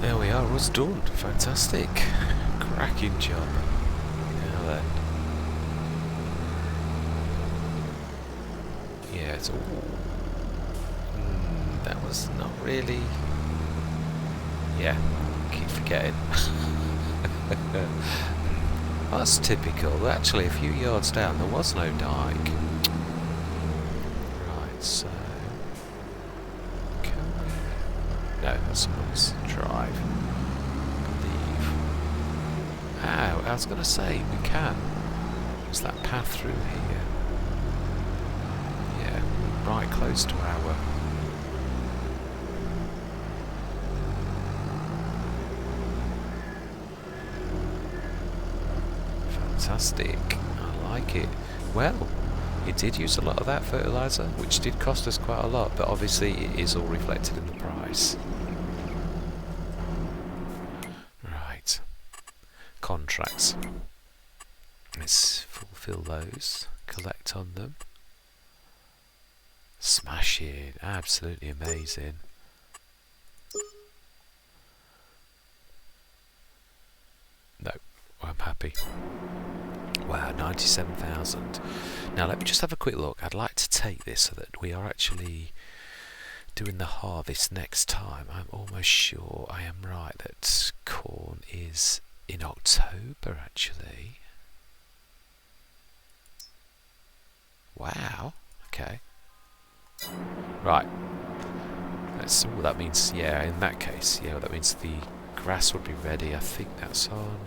There we are, was done. Fantastic. Cracking job. Now then. Yeah, it's all... that was not really... Yeah, keep forgetting. That's typical. Actually, a few yards down there was no dike. Right, so... Can we... No, that's someone's drive. Leave. Oh, I was going to say, we can. There's that path through here. Yeah, right close to our... Fantastic. I like it. Well, it did use a lot of that fertiliser, which did cost us quite a lot, but obviously it is all reflected in the price. Right. Contracts. Let's fulfil those. Collect on them. Smashing. Absolutely amazing. No, I'm happy. Wow, 97,000. Now let me just have a quick look. I'd like to take this so that we are actually doing the harvest next time. I'm almost sure I am right that corn is in October actually. Wow, okay. Right. That's all that means, yeah, in that case, yeah, that means the grass would be ready. I think that's on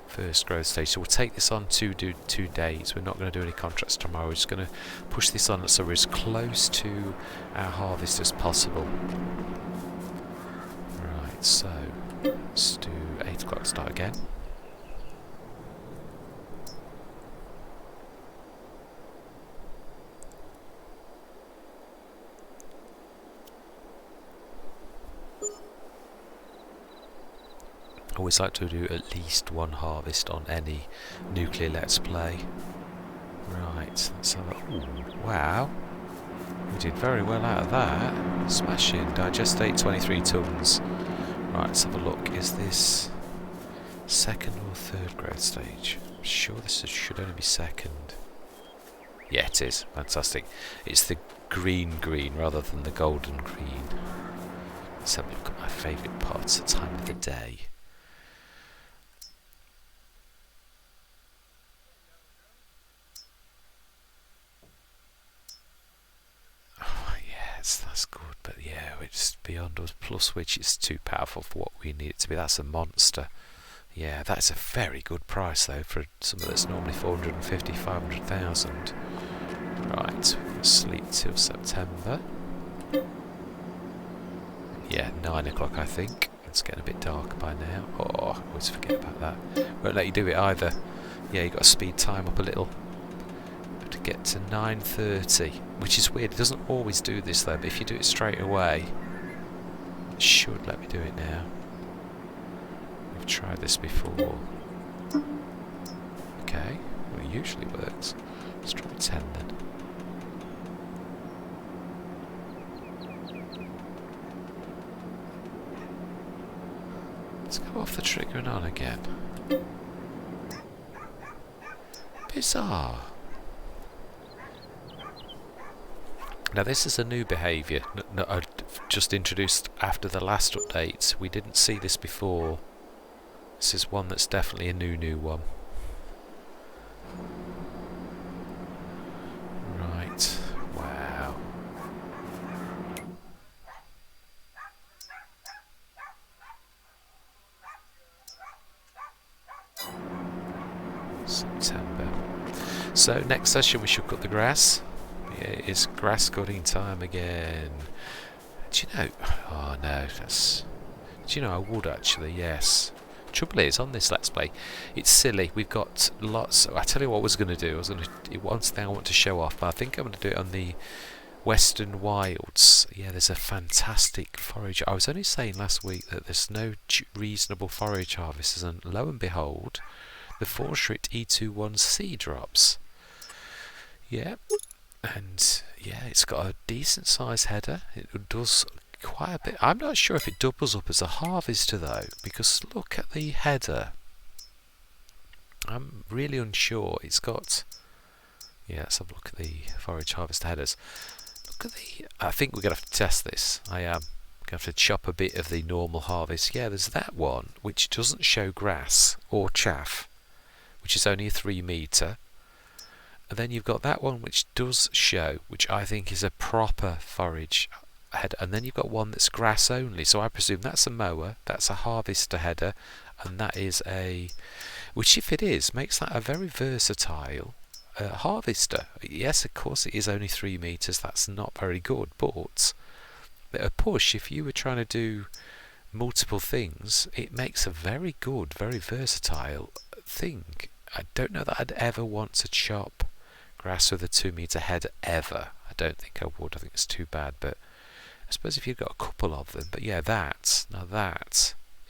first growth stage, so we'll take this on 2 days. We're not going to do any contracts tomorrow. We're just going to push this on so we're as close to our harvest as possible. Right, so let's do 8 o'clock start again. I always like to do at least one harvest on any nuclear Let's Play. Right, let's have a... Ooh, wow. We did very well out of that. Smashing. Digestate 23 tonnes. Right, let's have a look. Is this second or third growth stage? I'm sure this should only be second. Yeah, it is. Fantastic. It's the green rather than the golden green. Let's have a look at my favourite parts at the time of the day. That's good, but yeah, it's beyond us, plus which is too powerful for what we need it to be. That's a monster. Yeah, that's a very good price though for something that's normally 450, 500,000. Right, we'll sleep till September. Yeah, 9 o'clock I think. It's getting a bit dark by now. Oh, I always forget about that. Won't let you do it either. Yeah, you got to speed time up a little. To get to 9:30, which is weird. It doesn't always do this though, but if you do it straight away, it should let me do it now. We've tried this before. Okay, well it usually works. Let's try 10 then. Let's go off the trigger and on again. Bizarre. Now this is a new behaviour, just introduced after the last update. We didn't see this before. This is one that's definitely a new one. Right, wow. September. So next session we should cut the grass. Yeah, it's grass cutting time again. Do you know? Oh no, that's... Do you know, I would actually, yes. Trouble is, on this Let's Play, it's silly. We've got lots... I tell you what I was going to do. One thing I want to show off, but I think I'm going to do it on the Western Wilds. Yeah, there's a fantastic forage. I was only saying last week that there's no reasonable forage harvesters, and lo and behold, the Forschritt E21C drops. Yeah. And yeah, it's got a decent sized header. It does quite a bit. I'm not sure if it doubles up as a harvester though, because look at the header. I'm really unsure. It's got... Yeah, let's have a look at the forage harvester headers. Look at the... I think we're going to have to test this. I am going to have to chop a bit of the normal harvest. Yeah, there's that one, which doesn't show grass or chaff, which is only a 3 metre. And then you've got that one which does show, which I think is a proper forage header. And then you've got one that's grass only. So I presume that's a mower, that's a harvester header, and that is a... Which, if it is, makes that a very versatile harvester. Yes, of course, it is only 3 metres. That's not very good. But at a push, if you were trying to do multiple things, it makes a very good, very versatile thing. I don't know that I'd ever want to chop grass with a 2 metre header ever. I don't think I would. I think it's too bad. But I suppose if you've got a couple of them. But yeah, that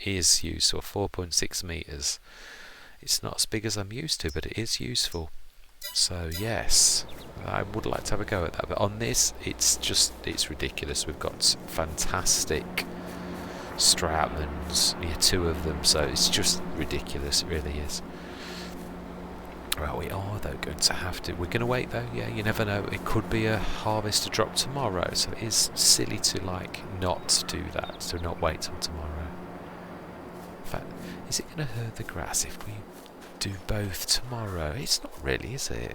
is useful. 4.6 metres. It's not as big as I'm used to, but it is useful. So yes, I would like to have a go at that. But on this, it's ridiculous. We've got fantastic Strautmans, 2 of them. So it's just ridiculous. It really is. Right, we are though going to have to. We're going to wait though. Yeah, you never know. It could be a harvester drop tomorrow. So it is silly to not do that. To not wait till tomorrow. In fact, is it going to hurt the grass if we do both tomorrow? It's not really, is it?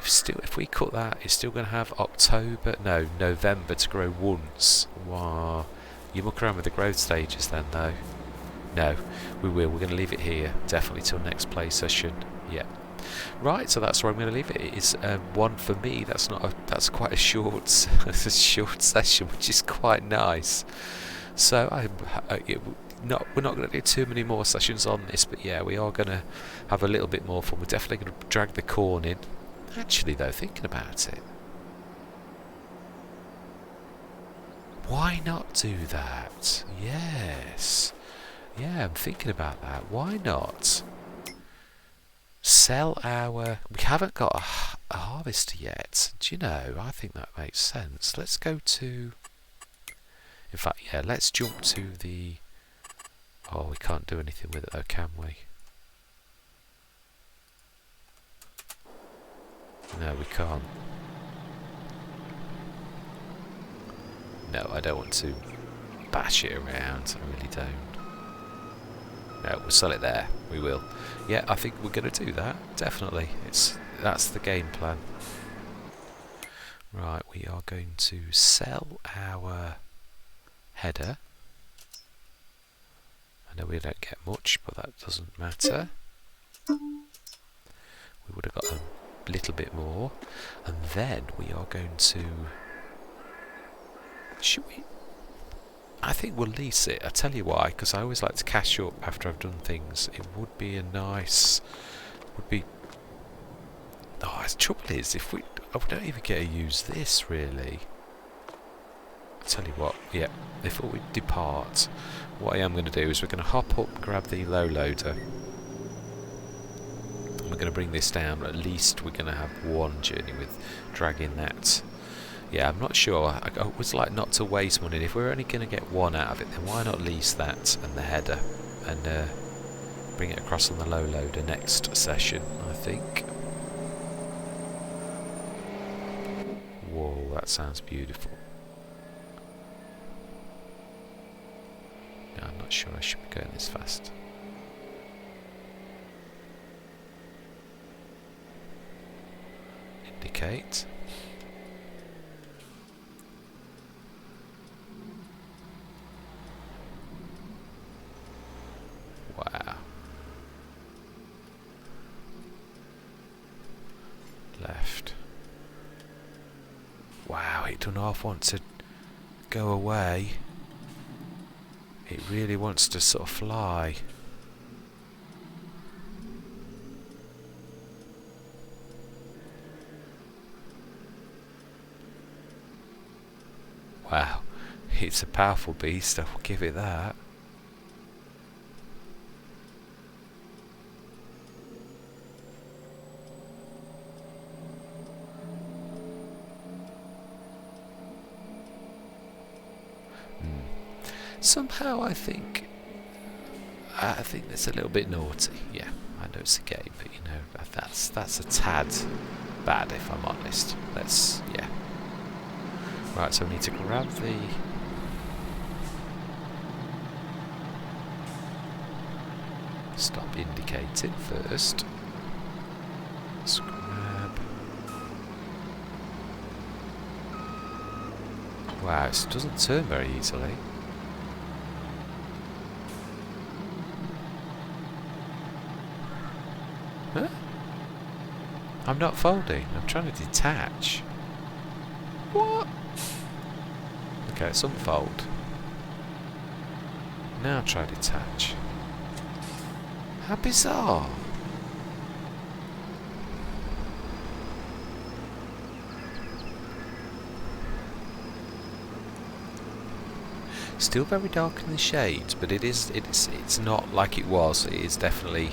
If we cut that, it's still going to have November to grow once. Wow. You muck around with the growth stages then, though. No, we will. We're going to leave it here, definitely till next play session. Yeah. Right, so that's where I'm going to leave it. It is one for me. That's quite a short session, which is quite nice. So we're not going to do too many more sessions on this, but yeah, we are going to have a little bit more fun. We're definitely going to drag the corn in. Actually, though, thinking about it, why not do that? Yes. Yeah, I'm thinking about that. Why not sell our... We haven't got a harvester yet. Do you know? I think that makes sense. Let's go to... In fact, yeah, let's jump to the... Oh, we can't do anything with it though, can we? No, we can't. No, I don't want to bash it around. I really don't. No, we'll sell it there. We will. Yeah, I think we're going to do that. Definitely. That's the game plan. Right, we are going to sell our header. I know we don't get much, but that doesn't matter. We would have got a little bit more. And then we are going to... Should we... I think we'll lease it. I'll tell you why, because I always like to cash up after I've done things. It would be a nice... Would be... Oh, the trouble is, if we don't even get to use this, really. I'll tell you what, yeah, before we depart, what I am going to do is we're going to hop up, grab the low loader. And we're going to bring this down. At least we're going to have one journey with dragging that. Yeah, I'm not sure. I always like not to waste money. If we're only going to get one out of it, then why not lease that and the header and bring it across on the low loader next session, I think. Whoa, that sounds beautiful. No, I'm not sure I should be going this fast. Indicate. Wow. Left. Wow, it doesn't half want to go away. It really wants to sort of fly. Wow, it's a powerful beast, I'll give it that. Somehow I think that's a little bit naughty. Yeah, I know it's a game, but you know, that's a tad bad if I'm honest. Yeah. Right, so we need to grab the... Stop indicating first. Let's grab... Wow, it doesn't turn very easily. Huh? I'm not folding, I'm trying to detach. What? Okay, it's unfold. Now try detach. How bizarre. Still very dark in the shades, but it's not like it was. It is definitely...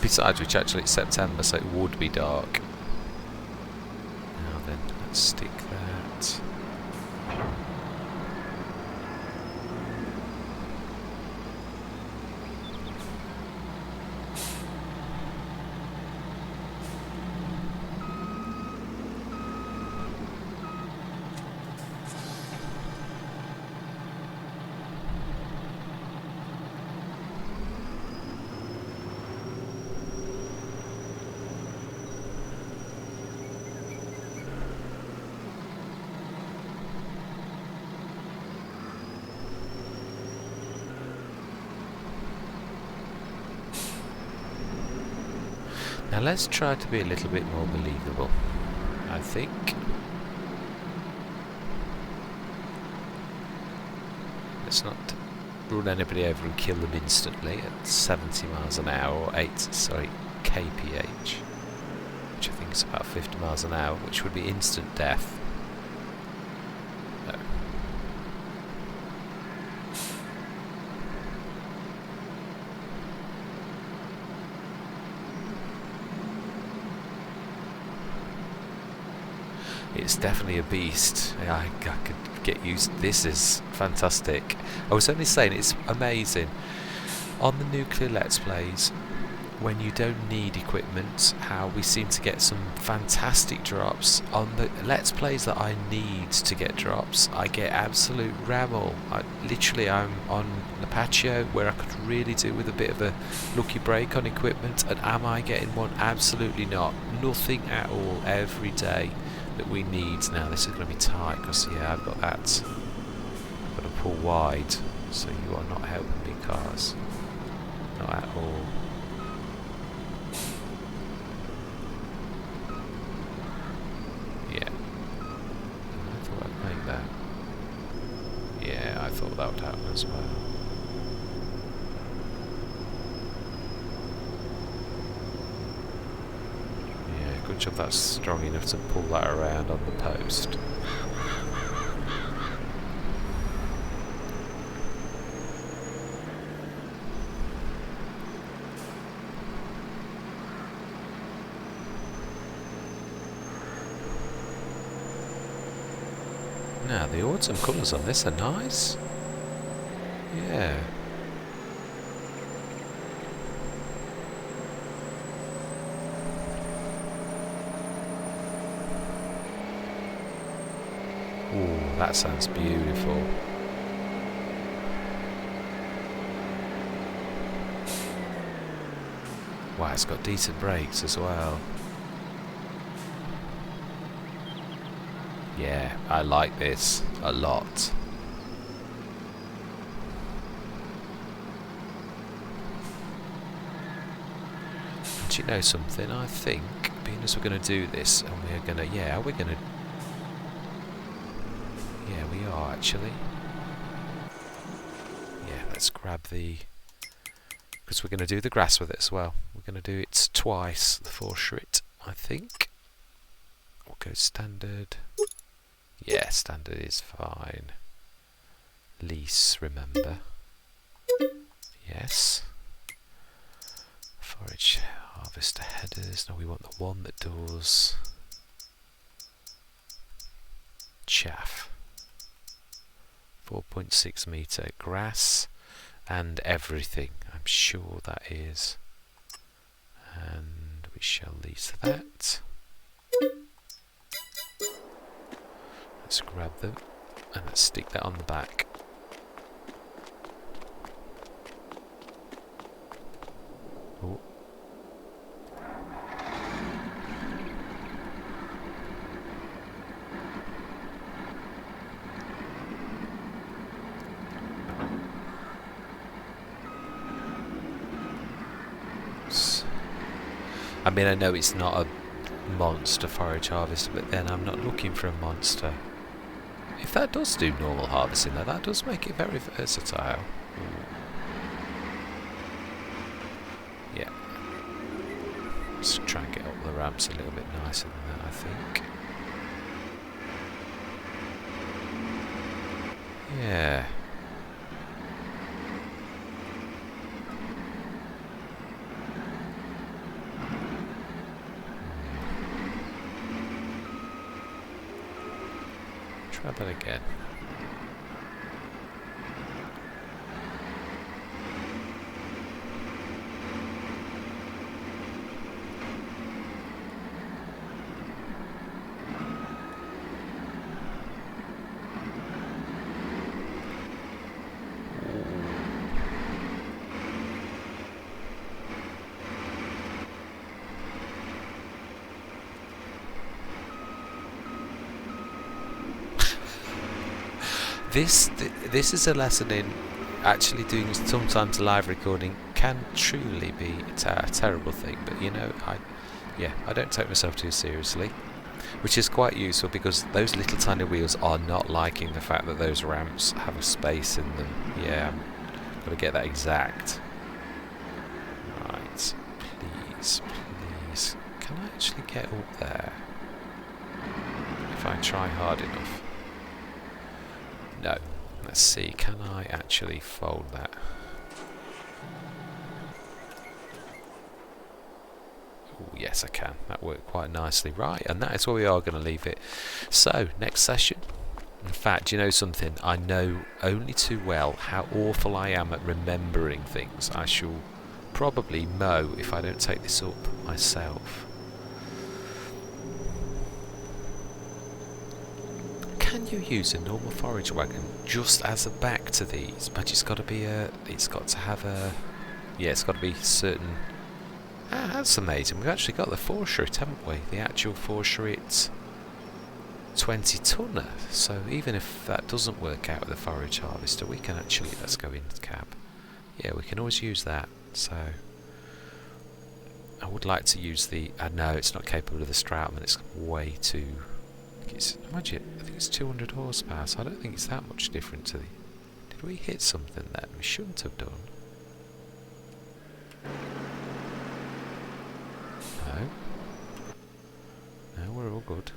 Besides which, actually it's September, so it would be dark. Now then, let's stick that. Now let's try to be a little bit more believable, I think. Let's not run anybody over and kill them instantly at 70 miles an hour, or kph, which I think is about 50 miles an hour, which would be instant death. No. It's definitely a beast. I could get used. This is fantastic. I was only saying it's amazing on the nuclear Let's Plays when you don't need equipment, how we seem to get some fantastic drops. On the Let's Plays that I need to get drops, I get absolute ramble. I'm on the patio where I could really do with a bit of a lucky break on equipment, and am I getting one? Absolutely not. Nothing at all every day that we need. Now this is going to be tight because yeah, I've got that. I've got to pull wide, so you are not helping me, cars. Not at all. Yeah. I thought I'd make that. Yeah, I thought that would happen as well. Good job that's strong enough to pull that around on the post. Now the autumn colours on this are nice. Yeah. Ooh, that sounds beautiful. Wow, it's got decent brakes as well. Yeah, I like this a lot. And you know something? I think, being as we're going to do this, and we're going to, yeah, we are actually. Yeah, let's grab the... Because we're going to do the grass with it as well. We're going to do it twice, the Forschritt, I think. We'll go standard. Yeah, standard is fine. Lease, remember. Yes. Forage harvester headers. No, we want the one that does chaff. 4.6 metre grass and everything. I'm sure that is. And we shall lease that. Let's grab them and let's stick that on the back. Oh. I mean, I know it's not a monster forage harvester, but then I'm not looking for a monster. If that does do normal harvesting, though, that does make it very versatile. Yeah. Let's try and get up the ramps a little bit nicer than that, I think. Yeah. Try that again. This is a lesson in actually doing sometimes live recording can truly be a terrible thing, but you know, I don't take myself too seriously, which is quite useful because those little tiny wheels are not liking the fact that those ramps have a space in them. Yeah, I've got to get that exact. Right, please, can I actually get up there if I try hard enough? No. Let's see, can I actually fold that? Oh, yes, I can. That worked quite nicely. Right, and that is where we are going to leave it. So, next session. In fact, you know something? I know only too well how awful I am at remembering things. I shall probably mow if I don't take this up myself. Can you use a normal forage wagon just as a back to these? But it's got to be it's got to have a, yeah, it's got to be certain. Ah, that's amazing. We've actually got the 4-chariot, haven't we? The actual 4-chariot 20-tonner. So even if that doesn't work out with the forage harvester, we can actually, let's go into cab. Yeah, we can always use that. So I would like to use the, no, it's not capable of the Stratman. It's way too. Imagine, I think it's 200 horsepower, so I don't think it's that much different to the... Did we hit something then? We shouldn't have done. No, we're all good.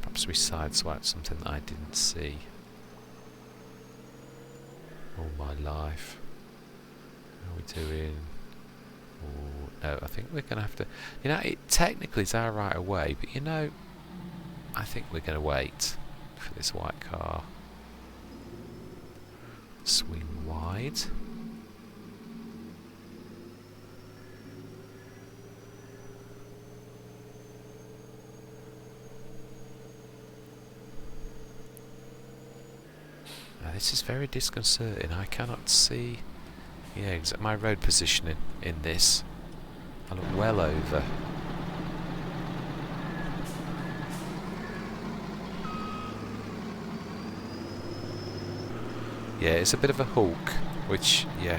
Perhaps we sideswiped something that I didn't see. All my life. How are we doing? Oh, no, I think we're going to have to... You know, it technically is our right of way, but you know... I think we're going to wait for this white car. Swing wide. Now this is very disconcerting. I cannot see, yeah, my road positioning in this. I look well over. Yeah, it's a bit of a hulk, which, yeah,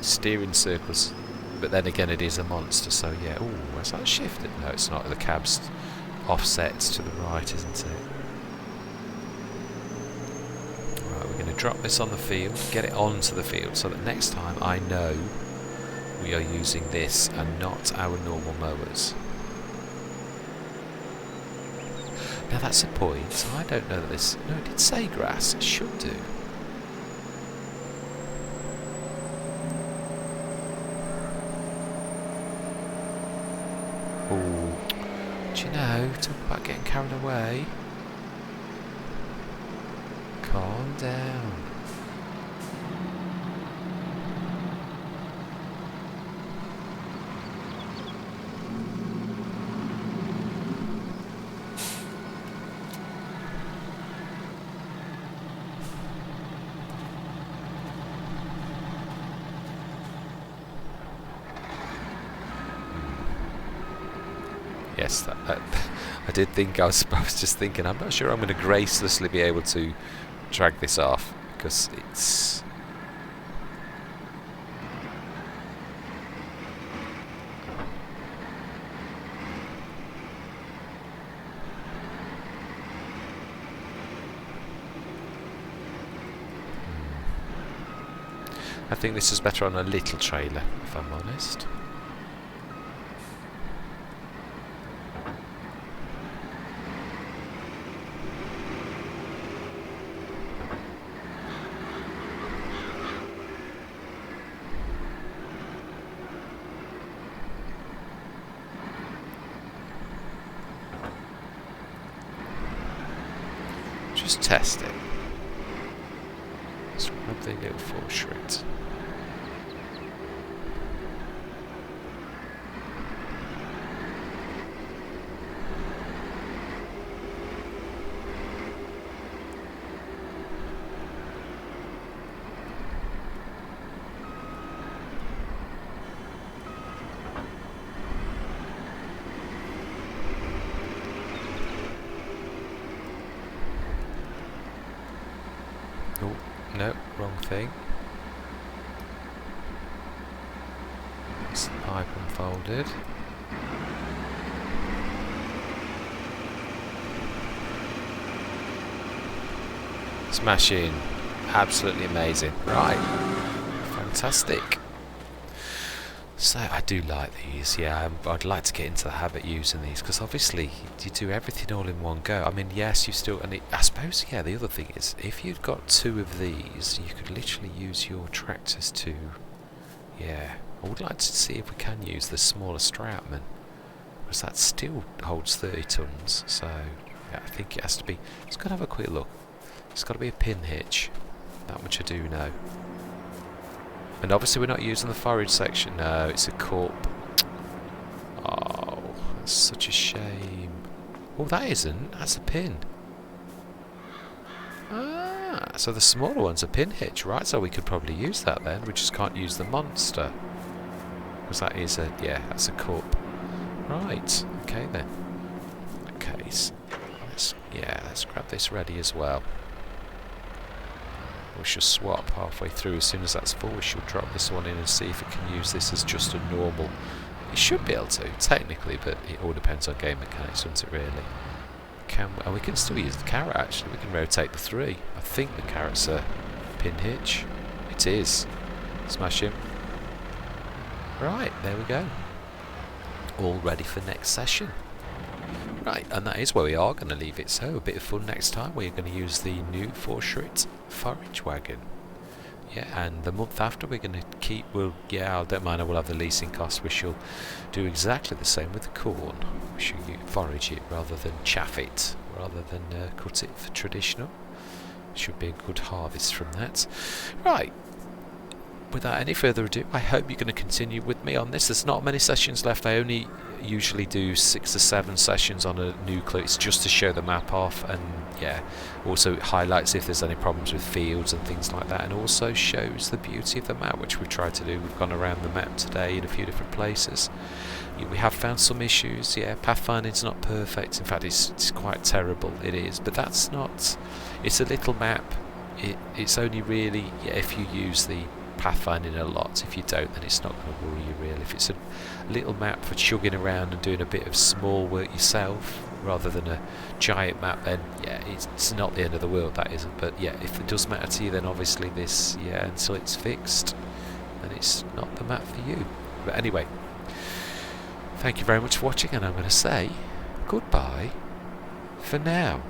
steering circles, but then again it is a monster, so yeah. Ooh, has that shifted? No, it's not. The cab's offset to the right, isn't it? Right, we're going to drop this on the field, get it onto the field, so that next time I know we are using this and not our normal mowers. Now that's a point, so I don't know that this... No, it did say grass, it should do. Oh, do you know, talk about getting carried away. Calm down. Yes, I did think, I was just thinking, I'm not sure I'm going to gracelessly be able to drag this off, because it's... I think this is better on a little trailer, if I'm honest. Just test it. Let's grab the little foreshrit. Oh, no, wrong thing. It's the pipe unfolded. Smashing. Absolutely amazing. Right. Fantastic. So I do like these, yeah. I'd like to get into the habit using these, because obviously you do everything all in one go. I mean, yes, you still, and I suppose, yeah, the other thing is, if you've got two of these, you could literally use your tractors to, yeah. I would like to see if we can use the smaller Stoutman, because that still holds 30 tons. So yeah, I think it has to be. Let's go and have a quick look. It's got to be a pin hitch. That much I do know. And obviously we're not using the forage section. No, it's a corp. Oh, that's such a shame. Oh, that isn't. That's a pin. Ah, so the smaller one's a pin hitch, right? So we could probably use that then. We just can't use the monster. Because that is a, yeah, that's a corp. Right, okay then. Okay, so let's grab this ready as well. We should swap halfway through. As soon as that's full, we should drop this one in and see if it can use this as just a normal. It should be able to, technically, but it all depends on game mechanics, doesn't it, really? And we can still use the carrot, actually. We can rotate the 3. I think the carrot's a pin hitch. It is. Smash him. Right, there we go. All ready for next session. Right, and that is where we are going to leave it. So, a bit of fun next time. We're going to use the new foreshrit forage wagon. Yeah, and the month after we're going to keep, I don't mind, I will have the leasing cost. We shall do exactly the same with the corn. We shall forage it rather than chaff it, rather than cut it for traditional. Should be a good harvest from that. Right. Without any further ado, I hope you're going to continue with me on this. There's not many sessions left. I only usually do 6 to 7 sessions on a nuclear. It's just to show the map off, and yeah, also it highlights if there's any problems with fields and things like that, and also shows the beauty of the map, which we've tried to do. We've gone around the map today in a few different places. We have found some issues. Yeah, pathfinding's not perfect. In fact, it's quite terrible. It is, but that's not. It's a little map. It's only really, yeah, if you use the pathfinding a lot. If you don't, then it's not going to worry you really. If it's a little map for chugging around and doing a bit of small work yourself rather than a giant map, then yeah, it's not the end of the world, that isn't. But yeah, if it does matter to you, then obviously this, yeah, until it's fixed, then it's not the map for you. But anyway, thank you very much for watching, and I'm going to say goodbye for now.